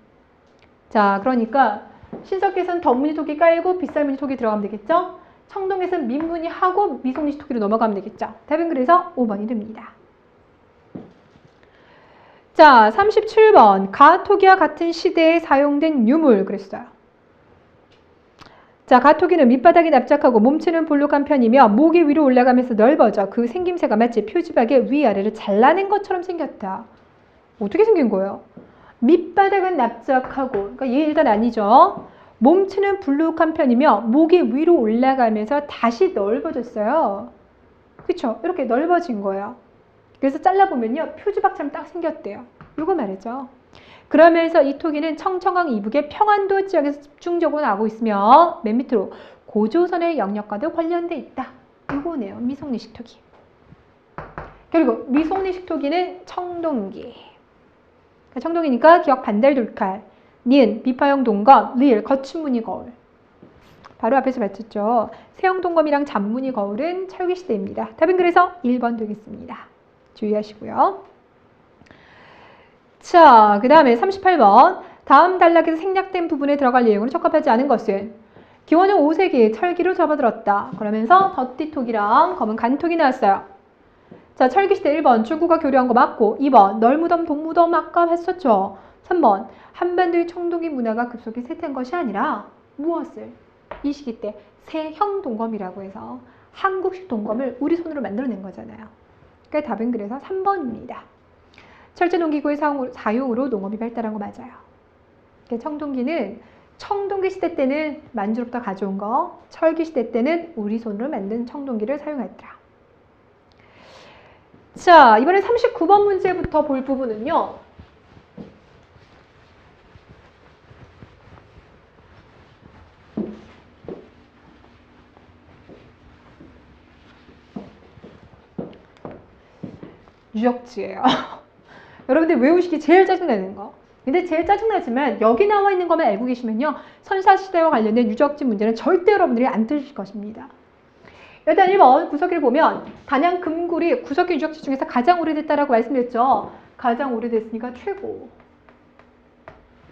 Speaker 1: 자, 그러니까 신석기에서는 덧무늬 토기 깔고 빗살무늬 토기 들어가면 되겠죠? 청동에서는 민무늬 하고 미송리식 토기로 넘어가면 되겠죠? 답은 그래서 5번이 됩니다. 자, 37번. 가토기와 같은 시대에 사용된 유물 그랬어요. 자, 가토기는 밑바닥이 납작하고 몸체는 볼록한 편이며 목이 위로 올라가면서 넓어져 그 생김새가 마치 표지박의 위아래를 잘라낸 것처럼 생겼다. 어떻게 생긴 거예요? 밑바닥은 납작하고, 그러니까 얘 일단 아니죠. 몸체는 불룩한 편이며 목이 위로 올라가면서 다시 넓어졌어요. 그쵸? 이렇게 넓어진 거예요. 그래서 잘라보면요. 표주박처럼 딱 생겼대요. 이거 말이죠. 그러면서 이 토기는 청천강 이북의 평안도 지역에서 집중적으로 나오고 있으며 맨 밑으로 고조선의 영역과도 관련돼 있다. 이거네요. 미송리식 토기. 그리고 미송리식 토기는 청동기. 청동기니까 기역 반달 돌칼, 니은 비파형 동검, 리을 거친 무늬 거울. 바로 앞에서 봤었죠. 세형 동검이랑 잔무늬 거울은 철기 시대입니다. 답은 그래서 1번 되겠습니다. 주의하시고요. 자, 그 다음에 38번. 다음 단락에서 생략된 부분에 들어갈 내용으로 적합하지 않은 것은 기원후 5세기에 철기로 접어들었다. 그러면서 덧띠톡이랑 검은 간톡이 나왔어요. 자, 철기시대 1번 중국과 교류한 거 맞고 2번 널무덤 동무덤 아까 했었죠. 3번 한반도의 청동기 문화가 급속히 쇠퇴한 것이 아니라 무엇을? 이 시기 때 세형 동검이라고 해서 한국식 동검을 우리 손으로 만들어낸 거잖아요. 그러니까 답은 그래서 3번입니다. 철제 농기구의 사용으로 농업이 발달한 거 맞아요. 청동기는 청동기 시대 때는 만주로부터 가져온 거, 철기 시대 때는 우리 손으로 만든 청동기를 사용했더라. 자, 이번에 39번 문제부터 볼 부분은요. 유적지예요. 여러분들 외우시기 제일 짜증나는 거. 근데 제일 짜증나지만 여기 나와 있는 것만 알고 계시면요. 선사시대와 관련된 유적지 문제는 절대 여러분들이 안 틀릴 것입니다. 일단 1번 구석기를 보면 단양 금굴이 구석기 유적지 중에서 가장 오래됐다라고 말씀드렸죠. 가장 오래됐으니까 최고.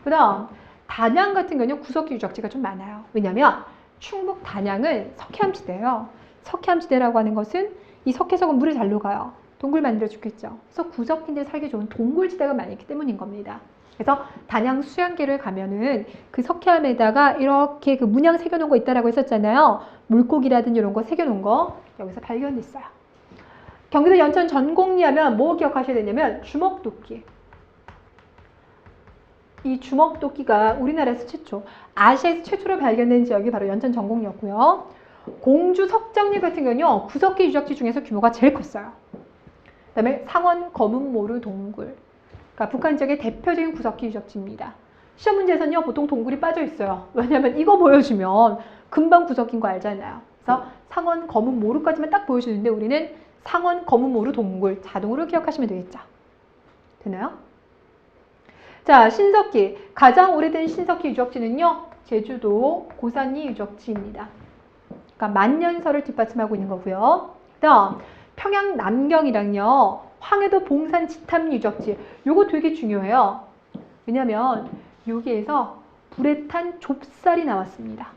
Speaker 1: 그 다음 단양 같은 경우는 구석기 유적지가 좀 많아요. 왜냐하면 충북 단양은 석회암지대예요. 석회암지대라고 하는 것은 이 석회석은 물에 잘 녹아요. 동굴 만들어 죽겠죠. 그래서 구석기인들 살기 좋은 동굴지대가 많기 때문인 겁니다. 그래서 단양 수양계를 가면은 그 석회암에다가 이렇게 그 문양 새겨놓은 거 있다라고 했었잖아요. 물고기라든지 이런 거 새겨놓은 거 여기서 발견됐어요. 경기도 연천 전곡리 하면 뭐 기억하셔야 되냐면 주먹도끼. 이 주먹도끼가 우리나라에서 최초, 아시아에서 최초로 발견된 지역이 바로 연천 전곡리였고요. 공주 석정리 같은 경우는요. 구석기 유적지 중에서 규모가 제일 컸어요. 그 다음에 상원 검은모루 동굴. 그러니까 북한 지역의 대표적인 구석기 유적지입니다. 시험 문제에서는요. 보통 동굴이 빠져 있어요. 왜냐하면 이거 보여주면 금방 구석기인 거 알잖아요. 그래서 상원 검은모루까지만 딱 보여주는데 우리는 상원 검은모루 동굴 자동으로 기억하시면 되겠죠. 되나요? 자, 신석기. 가장 오래된 신석기 유적지는요. 제주도 고산리 유적지입니다. 그러니까 만년설을 뒷받침하고 있는 거고요. 그다음 평양 남경이랑요. 황해도 봉산 지탑 유적지. 요거 되게 중요해요. 왜냐면 여기에서 불에 탄 좁쌀이 나왔습니다.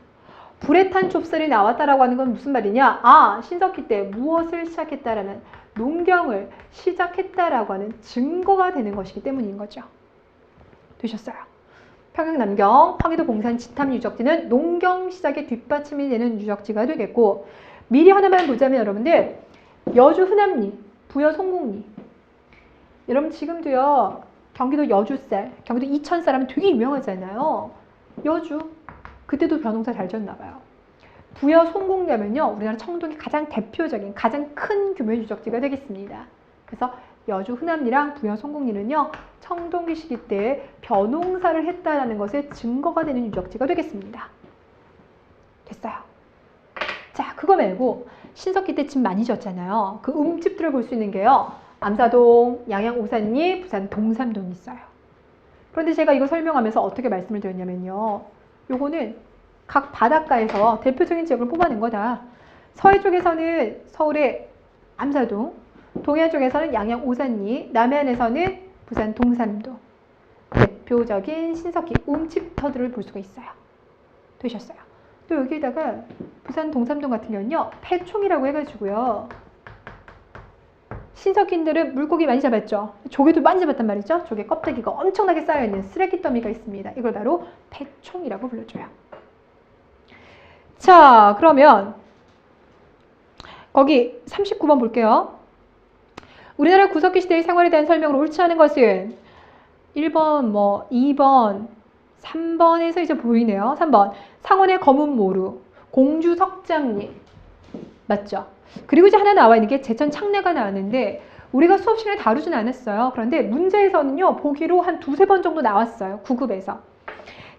Speaker 1: 불에 탄 좁쌀이 나왔다라고 하는 건 무슨 말이냐? 아, 신석기 때 무엇을 시작했다라는 농경을 시작했다라고 하는 증거가 되는 것이기 때문인 거죠. 되셨어요? 평양 남경, 황해도 봉산 지탑 유적지는 농경 시작의 뒷받침이 되는 유적지가 되겠고 미리 하나만 보자면 여러분들 여주 흔암리, 부여 송곡리 여러분 지금도요 경기도 여주쌀, 경기도 이천쌀 하면 되게 유명하잖아요. 여주 그때도 벼농사 잘 지었나 봐요. 부여 송곡리 하면요 우리나라 청동기 가장 대표적인 가장 큰 규모의 유적지가 되겠습니다. 그래서 여주 흔암리랑 부여 송곡리는요 청동기 시기 때 벼농사를 했다는 것의 증거가 되는 유적지가 되겠습니다. 됐어요. 자, 그거 말고 신석기 때 집 많이 지었잖아요. 그 음집들을 볼 수 있는 게요. 암사동, 양양 오산리, 부산 동삼동이 있어요. 그런데 제가 이거 설명하면서 어떻게 말씀을 드렸냐면요. 요거는 각 바닷가에서 대표적인 지역을 뽑아낸 거다. 서해 쪽에서는 서울의 암사동, 동해안 쪽에서는 양양 오산리, 남해안에서는 부산 동삼동. 대표적인 신석기 음집터들을 볼 수가 있어요. 되셨어요. 또 여기에다가 부산 동삼동 같은 경우는요. 폐총이라고 해가지고요. 신석기인들은 물고기 많이 잡았죠. 조개도 많이 잡았단 말이죠. 조개 껍데기가 엄청나게 쌓여있는 쓰레기 더미가 있습니다. 이걸 바로 폐총이라고 불러줘요. 자, 그러면 거기 39번 볼게요. 우리나라 구석기 시대의 생활에 대한 설명을 옳지 않은 것은 1번, 2번, 3번에서 이제 보이네요. 3번. 상원의 검은 모루. 공주 석장리. 맞죠? 그리고 이제 하나 나와 있는 게 제천 창내가 나왔는데 우리가 수업 시간에 다루진 않았어요. 그런데 문제에서는요. 보기로 한 두세 번 정도 나왔어요. 9급에서.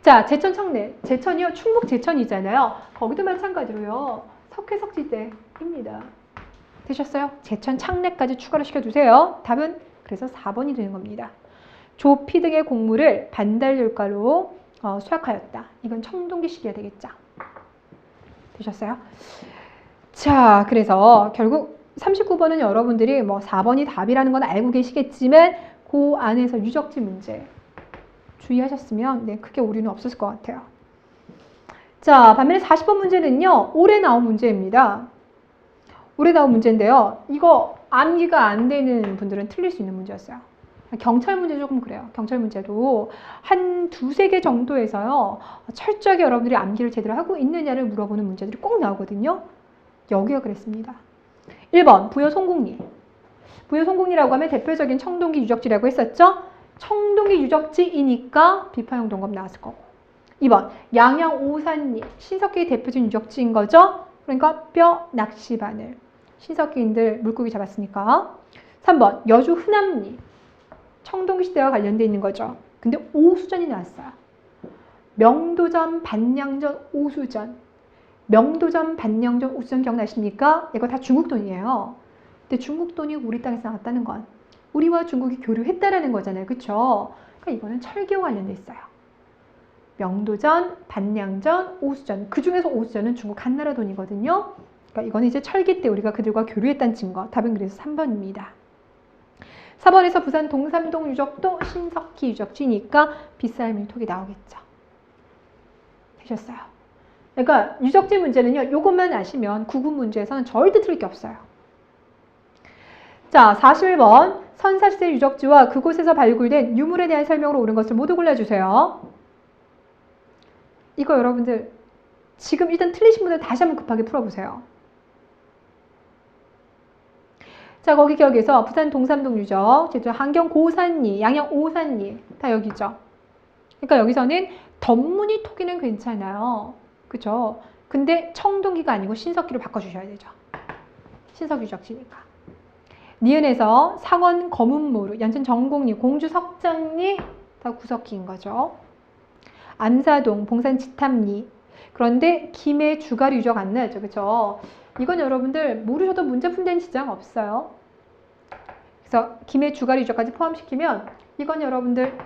Speaker 1: 자, 제천 창내. 제천이요. 충북 제천이잖아요. 거기도 마찬가지로요. 석회석지대입니다. 되셨어요? 제천 창내까지 추가로 시켜주세요. 답은 그래서 4번이 되는 겁니다. 조피 등의 곡물을 반달률가로 수확하였다. 이건 청동기 시기가 되겠죠. 되셨어요? 자, 그래서 결국 39번은 여러분들이 뭐 4번이 답이라는 건 알고 계시겠지만 그 안에서 유적지 문제 주의하셨으면 네, 크게 오류는 없었을 것 같아요. 자, 반면에 40번 문제는요. 올해 나온 문제입니다. 올해 나온 문제인데요. 이거 암기가 안 되는 분들은 틀릴 수 있는 문제였어요. 경찰 문제 조금 그래요. 경찰 문제도 한 두세 개 정도에서요. 철저하게 여러분들이 암기를 제대로 하고 있느냐를 물어보는 문제들이 꼭 나오거든요. 여기가 그랬습니다. 1번 부여 송곡리. 부여 송곡리라고 하면 대표적인 청동기 유적지라고 했었죠. 청동기 유적지이니까 비파용 동검 나왔을 거고. 2번 양양 오산리. 신석기의 대표적인 유적지인 거죠. 그러니까 뼈 낚시바늘. 신석기인들 물고기 잡았으니까. 3번 여주 흔암리. 청동기 시대와 관련되어 있는 거죠. 근데 오수전이 나왔어요. 명도전, 반량전, 오수전. 명도전, 반량전, 오수전 기억나십니까? 이거 다 중국 돈이에요. 근데 중국 돈이 우리 땅에서 나왔다는 건 우리와 중국이 교류했다라는 거잖아요. 그쵸? 그러니까 이거는 철기와 관련돼 있어요. 명도전, 반량전, 오수전. 그 중에서 오수전은 중국 한나라 돈이거든요. 그러니까 이거는 이제 철기 때 우리가 그들과 교류했다는 증거. 답은 그래서 3번입니다. 4번에서 부산 동삼동 유적도 신석기 유적지니까 빗살밀 톡이 나오겠죠. 되셨어요? 그러니까 유적지 문제는요. 이것만 아시면 9급 문제에서는 절대 틀릴 게 없어요. 자, 41번 선사시대 유적지와 그곳에서 발굴된 유물에 대한 설명으로 옳은 것을 모두 골라주세요. 이거 여러분들 지금 일단 틀리신 분들 다시 한번 급하게 풀어보세요. 자, 거기 기억에서 부산 동삼동 유적, 제주 한경 고산리, 양양 오산리 다 여기죠. 그러니까 여기서는 덧무늬 토기는 괜찮아요. 그죠? 근데 청동기가 아니고 신석기로 바꿔주셔야 되죠. 신석기 유적지니까. 니은에서 상원 검은모루, 연천 정곡리, 공주 석장리 다 구석기인 거죠. 암사동, 봉산 지탐리. 그런데 김해 주가리 유적 안 나왔죠. 그죠? 이건 여러분들 모르셔도 문제 푼다는 지장 없어요. 그래서 김해 주가리 유적까지 포함시키면 이건 여러분들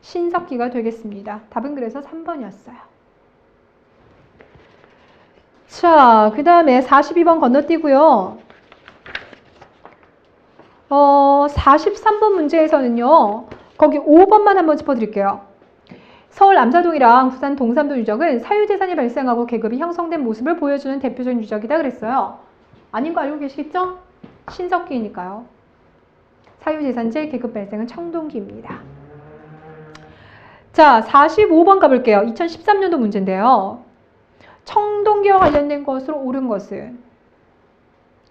Speaker 1: 신석기가 되겠습니다. 답은 그래서 3번이었어요. 자, 그 다음에 42번 건너뛰고요. 43번 문제에서는요. 거기 5번만 한번 짚어드릴게요. 서울 암사동이랑 부산 동삼동 유적은 사유재산이 발생하고 계급이 형성된 모습을 보여주는 대표적인 유적이다 그랬어요. 아닌 거 알고 계시겠죠? 신석기니까요. 사유재산제 계급 발생은 청동기입니다. 자, 45번 가볼게요. 2013년도 문제인데요. 청동기와 관련된 것으로 옳은 것은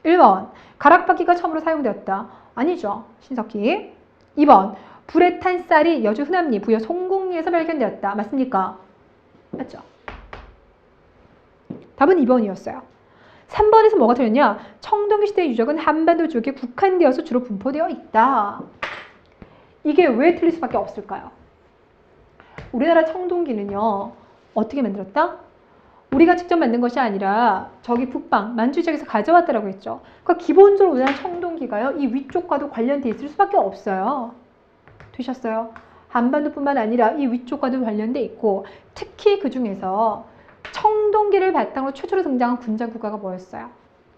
Speaker 1: 1번 가락바퀴가 처음으로 사용되었다. 아니죠. 신석기. 2번 불에 탄 쌀이 여주 흔암리 부여 송곡리에서 발견되었다. 맞습니까? 맞죠? 답은 2번이었어요. 3번에서 뭐가 틀렸냐? 청동기 시대의 유적은 한반도 지역에 국한되어서 주로 분포되어 있다. 이게 왜 틀릴 수밖에 없을까요? 우리나라 청동기는요. 어떻게 만들었다? 우리가 직접 만든 것이 아니라 저기 북방, 만주 지역에서 가져왔다라고 했죠. 그러니까 기본적으로 우리나라 청동기가요. 이 위쪽과도 관련돼 있을 수밖에 없어요. 되셨어요? 한반도뿐만 아니라 이 위쪽과도 관련돼 있고 특히 그 중에서 청동기를 바탕으로 최초로 등장한 군장 국가가 뭐였어요?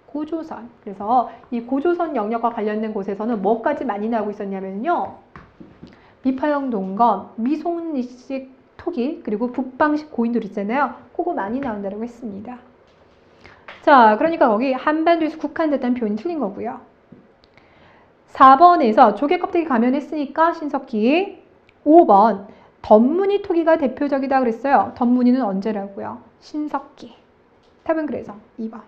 Speaker 1: 고조선. 그래서 이 고조선 영역과 관련된 곳에서는 뭐까지 많이 나오고 있었냐면요. 비파형 동검, 미송리식 토기, 그리고 북방식 고인돌 있잖아요. 그거 많이 나온다고 했습니다. 자, 그러니까 거기 한반도에서 국한됐다는 표현이 틀린 거고요. 4번에서 조개 껍데기 감염했으니까 신석기. 5번 덧무늬 토기가 대표적이다 그랬어요. 덧무늬는 언제라고요? 신석기. 답은 그래서 2번.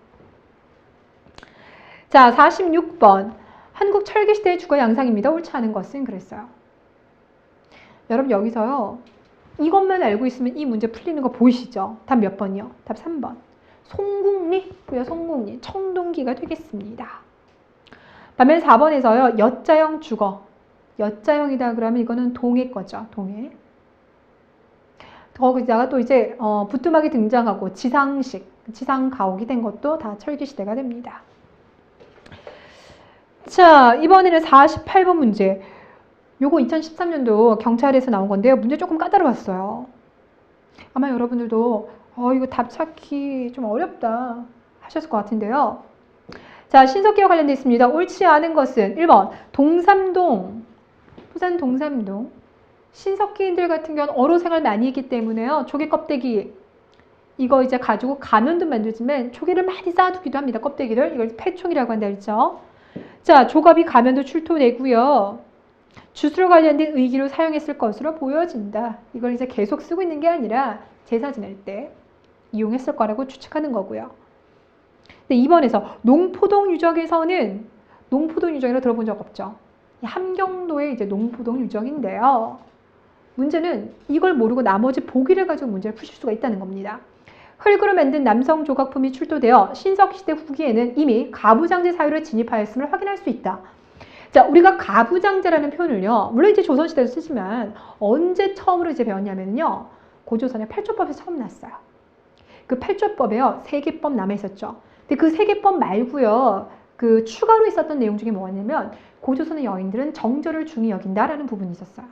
Speaker 1: 자, 46번 한국 철기시대의 주거 양상입니다. 옳지 않은 것은 그랬어요. 여러분 여기서요. 이것만 알고 있으면 이 문제 풀리는 거 보이시죠? 답 몇 번이요? 답 3번. 송국리, 송국리, 청동기가 되겠습니다. 반면 4번에서요. 여자형 주거. 여자형이다 그러면 이거는 동해 거죠. 동해. 거기다가 또 이제 부뚜막이 등장하고 지상식, 지상 가옥이 된 것도 다 철기시대가 됩니다. 자, 이번에는 48번 문제. 요거 2013년도 경찰에서 나온 건데요. 문제 조금 까다로웠어요. 아마 여러분들도 이거 답 찾기 좀 어렵다 하셨을 것 같은데요. 자, 신석기와 관련되어 있습니다. 옳지 않은 것은 1번 동삼동, 부산 동삼동. 신석기인들 같은 경우는 어로 생활 많이 했기 때문에요. 조개 껍데기 이거 이제 가지고 가면도 만들지만 조개를 많이 쌓아두기도 합니다. 껍데기를. 이걸 패총이라고 한다 했죠. 자, 조갑이 가면도 출토되고요. 주수로 관련된 의기로 사용했을 것으로 보여진다. 이걸 이제 계속 쓰고 있는 게 아니라 제사 지낼 때 이용했을 거라고 추측하는 거고요. 근데 2번에서 농포동 유적에서는 농포동 유적이라고 들어본 적 없죠. 함경도의 이제 농포동 유적인데요. 문제는 이걸 모르고 나머지 보기를 가지고 문제를 푸실 수가 있다는 겁니다. 흙으로 만든 남성 조각품이 출토되어 신석시대 후기에는 이미 가부장제 사회로 진입하였음을 확인할 수 있다. 자, 우리가 가부장제라는 표현을요, 물론 이제 조선시대도 쓰지만 언제 처음으로 이제 배웠냐면요, 고조선의 팔조법에서 처음 났어요. 그 팔조법에요, 세계법 남아있었죠. 근데 그 세계법 말고요, 그 추가로 있었던 내용 중에 뭐였냐면 고조선의 여인들은 정절을 중히 여긴다라는 부분이 있었어요.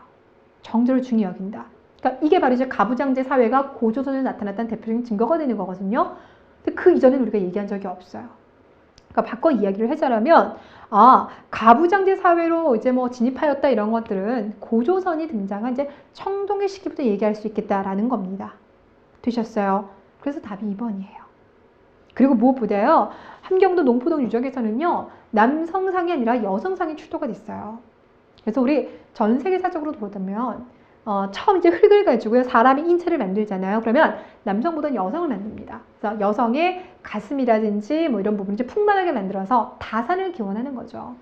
Speaker 1: 정절을 중히 여긴다. 그러니까 이게 바로 이제 가부장제 사회가 고조선에 나타났다는 대표적인 증거가 되는 거거든요. 근데 그 이전에는 우리가 얘기한 적이 없어요. 그러니까 바꿔 이야기를 하자면, 가부장제 사회로 이제 뭐 진입하였다 이런 것들은 고조선이 등장한 이제 청동기 시기부터 얘기할 수 있겠다라는 겁니다. 되셨어요? 그래서 답이 2번이에요. 그리고 무엇보다요, 함경도 농포동 유적에서는요, 남성상이 아니라 여성상이 출토가 됐어요. 그래서 우리 전 세계사적으로 보자면, 처음 이제 흙을 가지고요, 사람의 인체를 만들잖아요. 그러면 남성보다는 여성을 만듭니다. 그래서 여성의 가슴이라든지 뭐 이런 부분을 이제 풍만하게 만들어서 다산을 기원하는 거죠.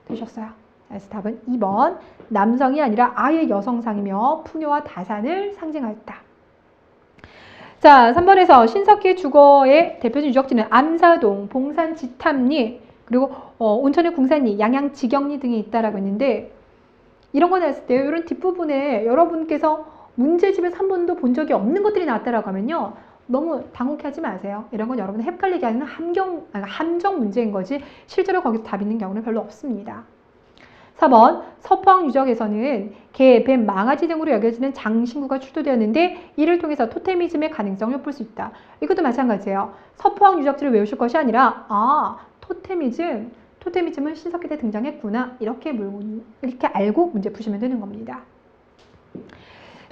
Speaker 1: 되셨어요? 그래서 답은 2번. 남성이 아니라 아예 여성상이며 풍요와 다산을 상징하였다. 자, 3번에서 신석기 주거의 대표적인 유적지는 암사동, 봉산 지탐리, 그리고 온천의 궁산리, 양양 지경리 등이 있다라고 했는데, 이런 거 나왔을 때 이런 뒷부분에 여러분께서 문제집에서 한 번도 본 적이 없는 것들이 나왔다라고 하면요, 너무 당혹해하지 마세요. 이런 건 여러분 헷갈리게 하는 함정 문제인 거지 실제로 거기서 답 있는 경우는 별로 없습니다. 4번 서포항 유적에서는 개, 뱀, 망아지 등으로 여겨지는 장신구가 출토되었는데 이를 통해서 토테미즘의 가능성을 볼 수 있다. 이것도 마찬가지예요. 서포항 유적지를 외우실 것이 아니라 토테미즘은 신석기 때 등장했구나. 이렇게 알고 문제 푸시면 되는 겁니다.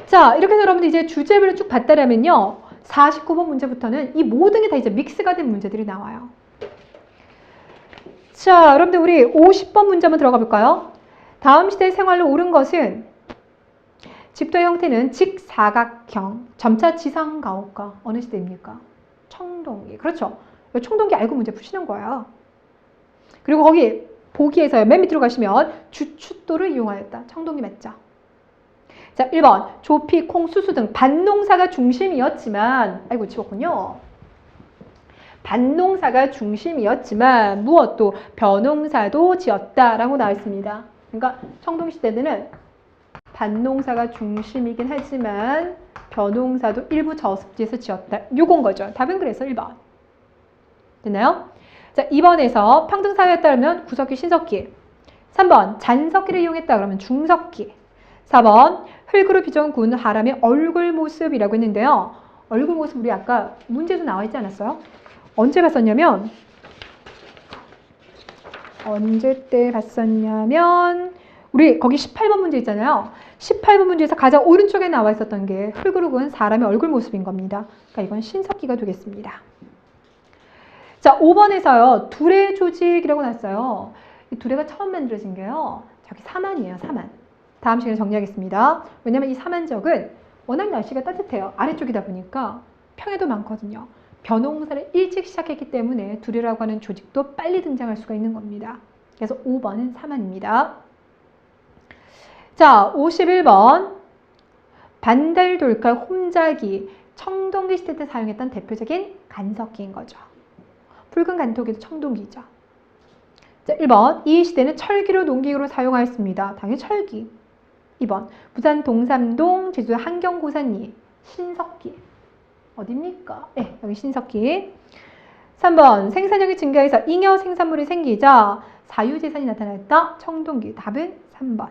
Speaker 1: 자, 이렇게 해서 여러분들 이제 주제별로 쭉 봤다라면요, 49번 문제부터는 이 모든 게 다 이제 믹스가 된 문제들이 나와요. 자, 여러분들 우리 50번 문제 한번 들어가 볼까요? 다음 시대의 생활로 옳은 것은 집도의 형태는 직사각형, 점차 지상가옥과 어느 시대입니까? 청동기. 그렇죠. 청동기 알고 문제 푸시는 거예요. 그리고 거기 보기에서요, 맨 밑으로 가시면 주춧돌을 이용하였다. 청동기 맞죠? 자, 1번 조피, 콩, 수수 등 밭농사가 중심이었지만, 아이고 지웠군요. 밭농사가 중심이었지만 무엇도 벼농사도 지었다라고 나와 있습니다. 그러니까 청동시대는 밭농사가 중심이긴 하지만 벼농사도 일부 저습지에서 지었다. 요건 거죠. 답은 그래서 1번. 됐나요? 자, 2번에서 평등사회에 따르면 구석기, 신석기. 3번 잔석기를 이용했다 그러면 중석기. 4번 흙으로 빚어온 군 하람의 얼굴 모습이라고 했는데요. 얼굴 모습 우리 아까 문제도 나와 있지 않았어요? 언제 봤었냐면 우리 거기 18번 문제 있잖아요. 18번 문제에서 가장 오른쪽에 나와 있었던 게 흙으로 그은 사람의 얼굴 모습인 겁니다. 그러니까 이건 신석기가 되겠습니다. 자, 5번에서요. 두레 조직이라고 나왔어요. 이 두레가 처음 만들어진 게요, 저기 사만이에요. 사만. 다음 시간에 정리하겠습니다. 왜냐면 이 사만적은 워낙 날씨가 따뜻해요. 아래쪽이다 보니까 평해도 많거든요. 벼농사를 일찍 시작했기 때문에 두레라고 하는 조직도 빨리 등장할 수가 있는 겁니다. 그래서 5번은 사만입니다. 자, 51번 반달, 돌칼, 홈자기, 청동기 시대 때 사용했던 대표적인 간석기인 거죠. 붉은 간토기도 청동기죠. 자, 1번 이 시대는 철기로 농기구로 사용하였습니다. 당연히 철기. 2번 부산 동삼동 제주 한경고산리 신석기. 어딥니까? 네, 여기 신석기. 3번 생산량이 증가해서 잉여 생산물이 생기자 사유재산이 나타났다. 청동기. 답은 3번.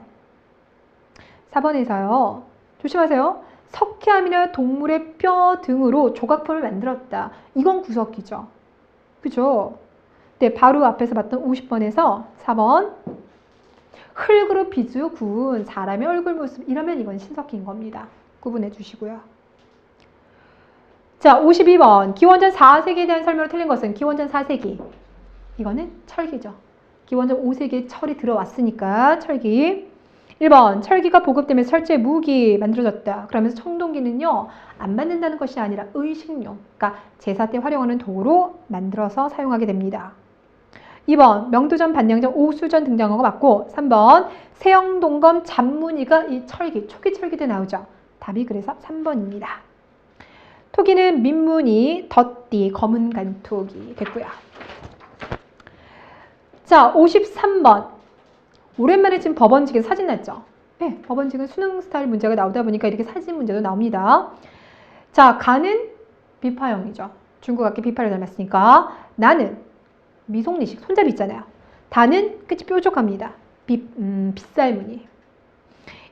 Speaker 1: 4번에서요. 조심하세요. 석회암이나 동물의 뼈 등으로 조각품을 만들었다. 이건 구석기죠. 그죠? 네, 바로 앞에서 봤던 50번에서 4번 흙으로 빚어 구운 사람의 얼굴 모습 이러면 이건 신석기인 겁니다. 구분해 주시고요. 자, 52번 기원전 4세기에 대한 설명으로 틀린 것은 기원전 4세기. 이거는 철기죠. 기원전 5세기에 철이 들어왔으니까 철기. 1번 철기가 보급되면서 철제 무기 만들어졌다. 그러면서 청동기는요. 안 만든다는 것이 아니라 의식용, 그러니까 제사 때 활용하는 도구로 만들어서 사용하게 됩니다. 2번 명도전, 반영전, 오수전 등장한 거 맞고 3번 세영동검, 잔무늬가 이 철기, 초기 철기 때 나오죠. 답이 그래서 3번입니다. 토기는 민무늬, 덧띠, 검은 간토기 됐고요. 자, 53번. 오랜만에 지금 법원직에서 사진 났죠? 네, 법원직은 수능 스타일 문제가 나오다 보니까 이렇게 사진 문제도 나옵니다. 자, 가는 비파형이죠. 중국악기 비파를 닮았으니까. 나는 미송리식, 손잡이 있잖아요. 다는 끝이 뾰족합니다. 빗살무늬.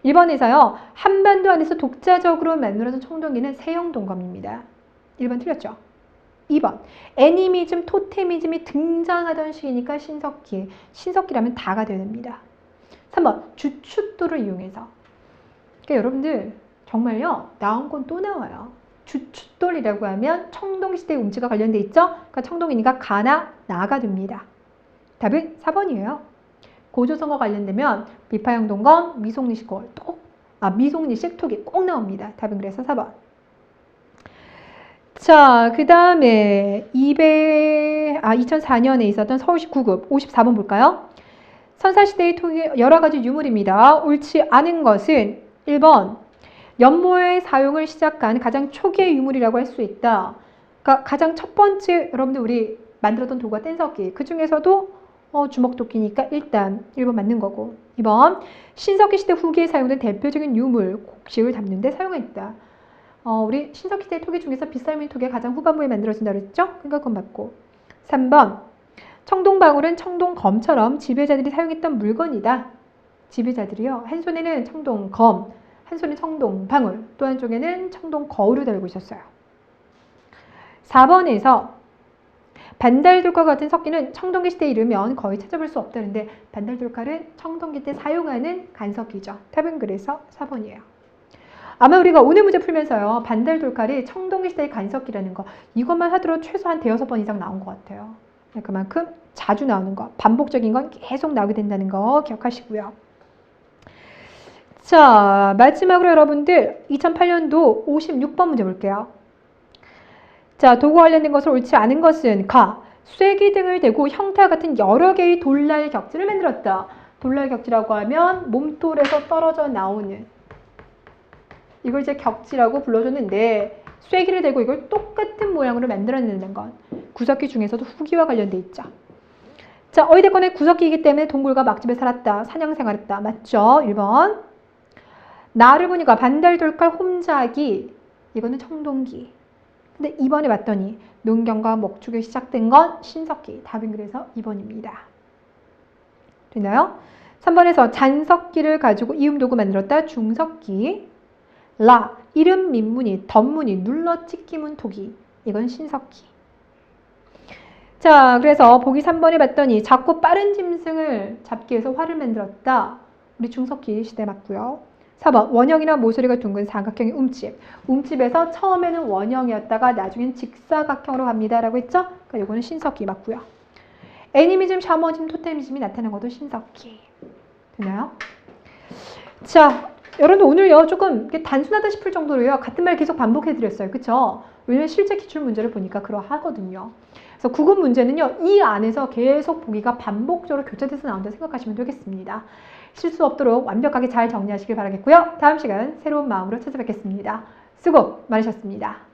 Speaker 1: 1번에서요. 한반도 안에서 독자적으로 만들어진 청동기는 세영동검입니다. 1번 틀렸죠? 2번 애니미즘, 토테미즘이 등장하던 시기니까 신석기. 신석기라면 다가 되어야 됩니다. 3번 주춧돌을 이용해서. 그러니까 여러분들 정말요. 나온 건 또 나와요. 주춧돌이라고 하면 청동기 시대의 음치가 관련돼 있죠? 그러니까 청동기니까 가나 나가 됩니다. 답은 4번이에요. 고조선과 관련되면 비파형 동검, 미송리식 미송리식 토기 꼭 나옵니다. 답은 그래서 4번. 자, 그 다음에 2004년에 있었던 서울시 9급 54번 볼까요? 선사시대의 토기 여러 가지 유물입니다. 옳지 않은 것은 1번 연모의 사용을 시작한 가장 초기의 유물이라고 할 수 있다. 그러니까 가장 첫 번째 여러분들 우리 만들었던 도구가 뗀석기. 그 중에서도 주먹도끼니까 일단 1번 맞는 거고. 2번 신석기 시대 후기에 사용된 대표적인 유물 곡식을 담는 데 사용했다. 우리 신석기 시대 토기 중에서 빗살무늬 토기가 가장 후반부에 만들어진다고 했죠? 그러니까 그건 맞고. 3번 청동방울은 청동검처럼 지배자들이 사용했던 물건이다. 지배자들이요. 한 손에는 청동검, 한 손에 청동방울, 또 한쪽에는 청동거울을 달고 있었어요. 4번에서 반달돌칼과 같은 석기는 청동기 시대에 이르면 거의 찾아볼 수 없다는데 반달돌칼은 청동기 때 사용하는 간석기죠. 답은 그래서 4번이에요. 아마 우리가 오늘 문제 풀면서요. 반달돌칼이 청동기 시대의 간석기라는 거 이것만 하더라도 최소한 5-6번 이상 나온 것 같아요. 그만큼 자주 나오는 거, 반복적인 건 계속 나오게 된다는 거 기억하시고요. 자, 마지막으로 여러분들 2008년도 56번 문제 볼게요. 자, 도구 관련된 것을 옳지 않은 것은 쇠기 등을 대고 형태와 같은 여러 개의 돌날 격지를 만들었다. 돌날 격지라고 하면 몸돌에서 떨어져 나오는 이걸 이제 격지라고 불러줬는데 쇠기를 대고 이걸 똑같은 모양으로 만들어내는 건 구석기 중에서도 후기와 관련돼 있죠. 자, 어찌됐건 구석기이기 때문에 동굴과 막집에 살았다. 사냥생활했다. 맞죠? 1번. 나를 보니까 반달돌칼, 홈자기 이거는 청동기. 근데 2번에 봤더니 농경과 목축이 시작된 건 신석기. 답은 그래서 2번입니다. 됐나요? 3번에서 잔석기를 가지고 이음도구 만들었다. 중석기. 이름 민무늬, 덧무늬, 눌러찍기문 토기. 이건 신석기. 자, 그래서 보기 3번에 봤더니 작고 빠른 짐승을 잡기 위해서 활을 만들었다. 우리 중석기 시대 맞고요. 4번 원형이나 모서리가 둥근 삼각형의 움집. 움집에서 처음에는 원형이었다가 나중엔 직사각형으로 갑니다. 라고 했죠? 그러니까 이거는 신석기 맞고요. 애니미즘, 샤머니즘, 토테미즘이 나타난 것도 신석기. 되나요? 자, 여러분들 오늘요 조금 단순하다 싶을 정도로요 같은 말 계속 반복해 드렸어요. 그쵸? 왜냐면 실제 기출문제를 보니까 그러하거든요. 그래서 구급 문제는요, 이 안에서 계속 보기가 반복적으로 교차돼서 나온다고 생각하시면 되겠습니다. 실수 없도록 완벽하게 잘 정리하시길 바라겠고요. 다음 시간 새로운 마음으로 찾아뵙겠습니다. 수고 많으셨습니다.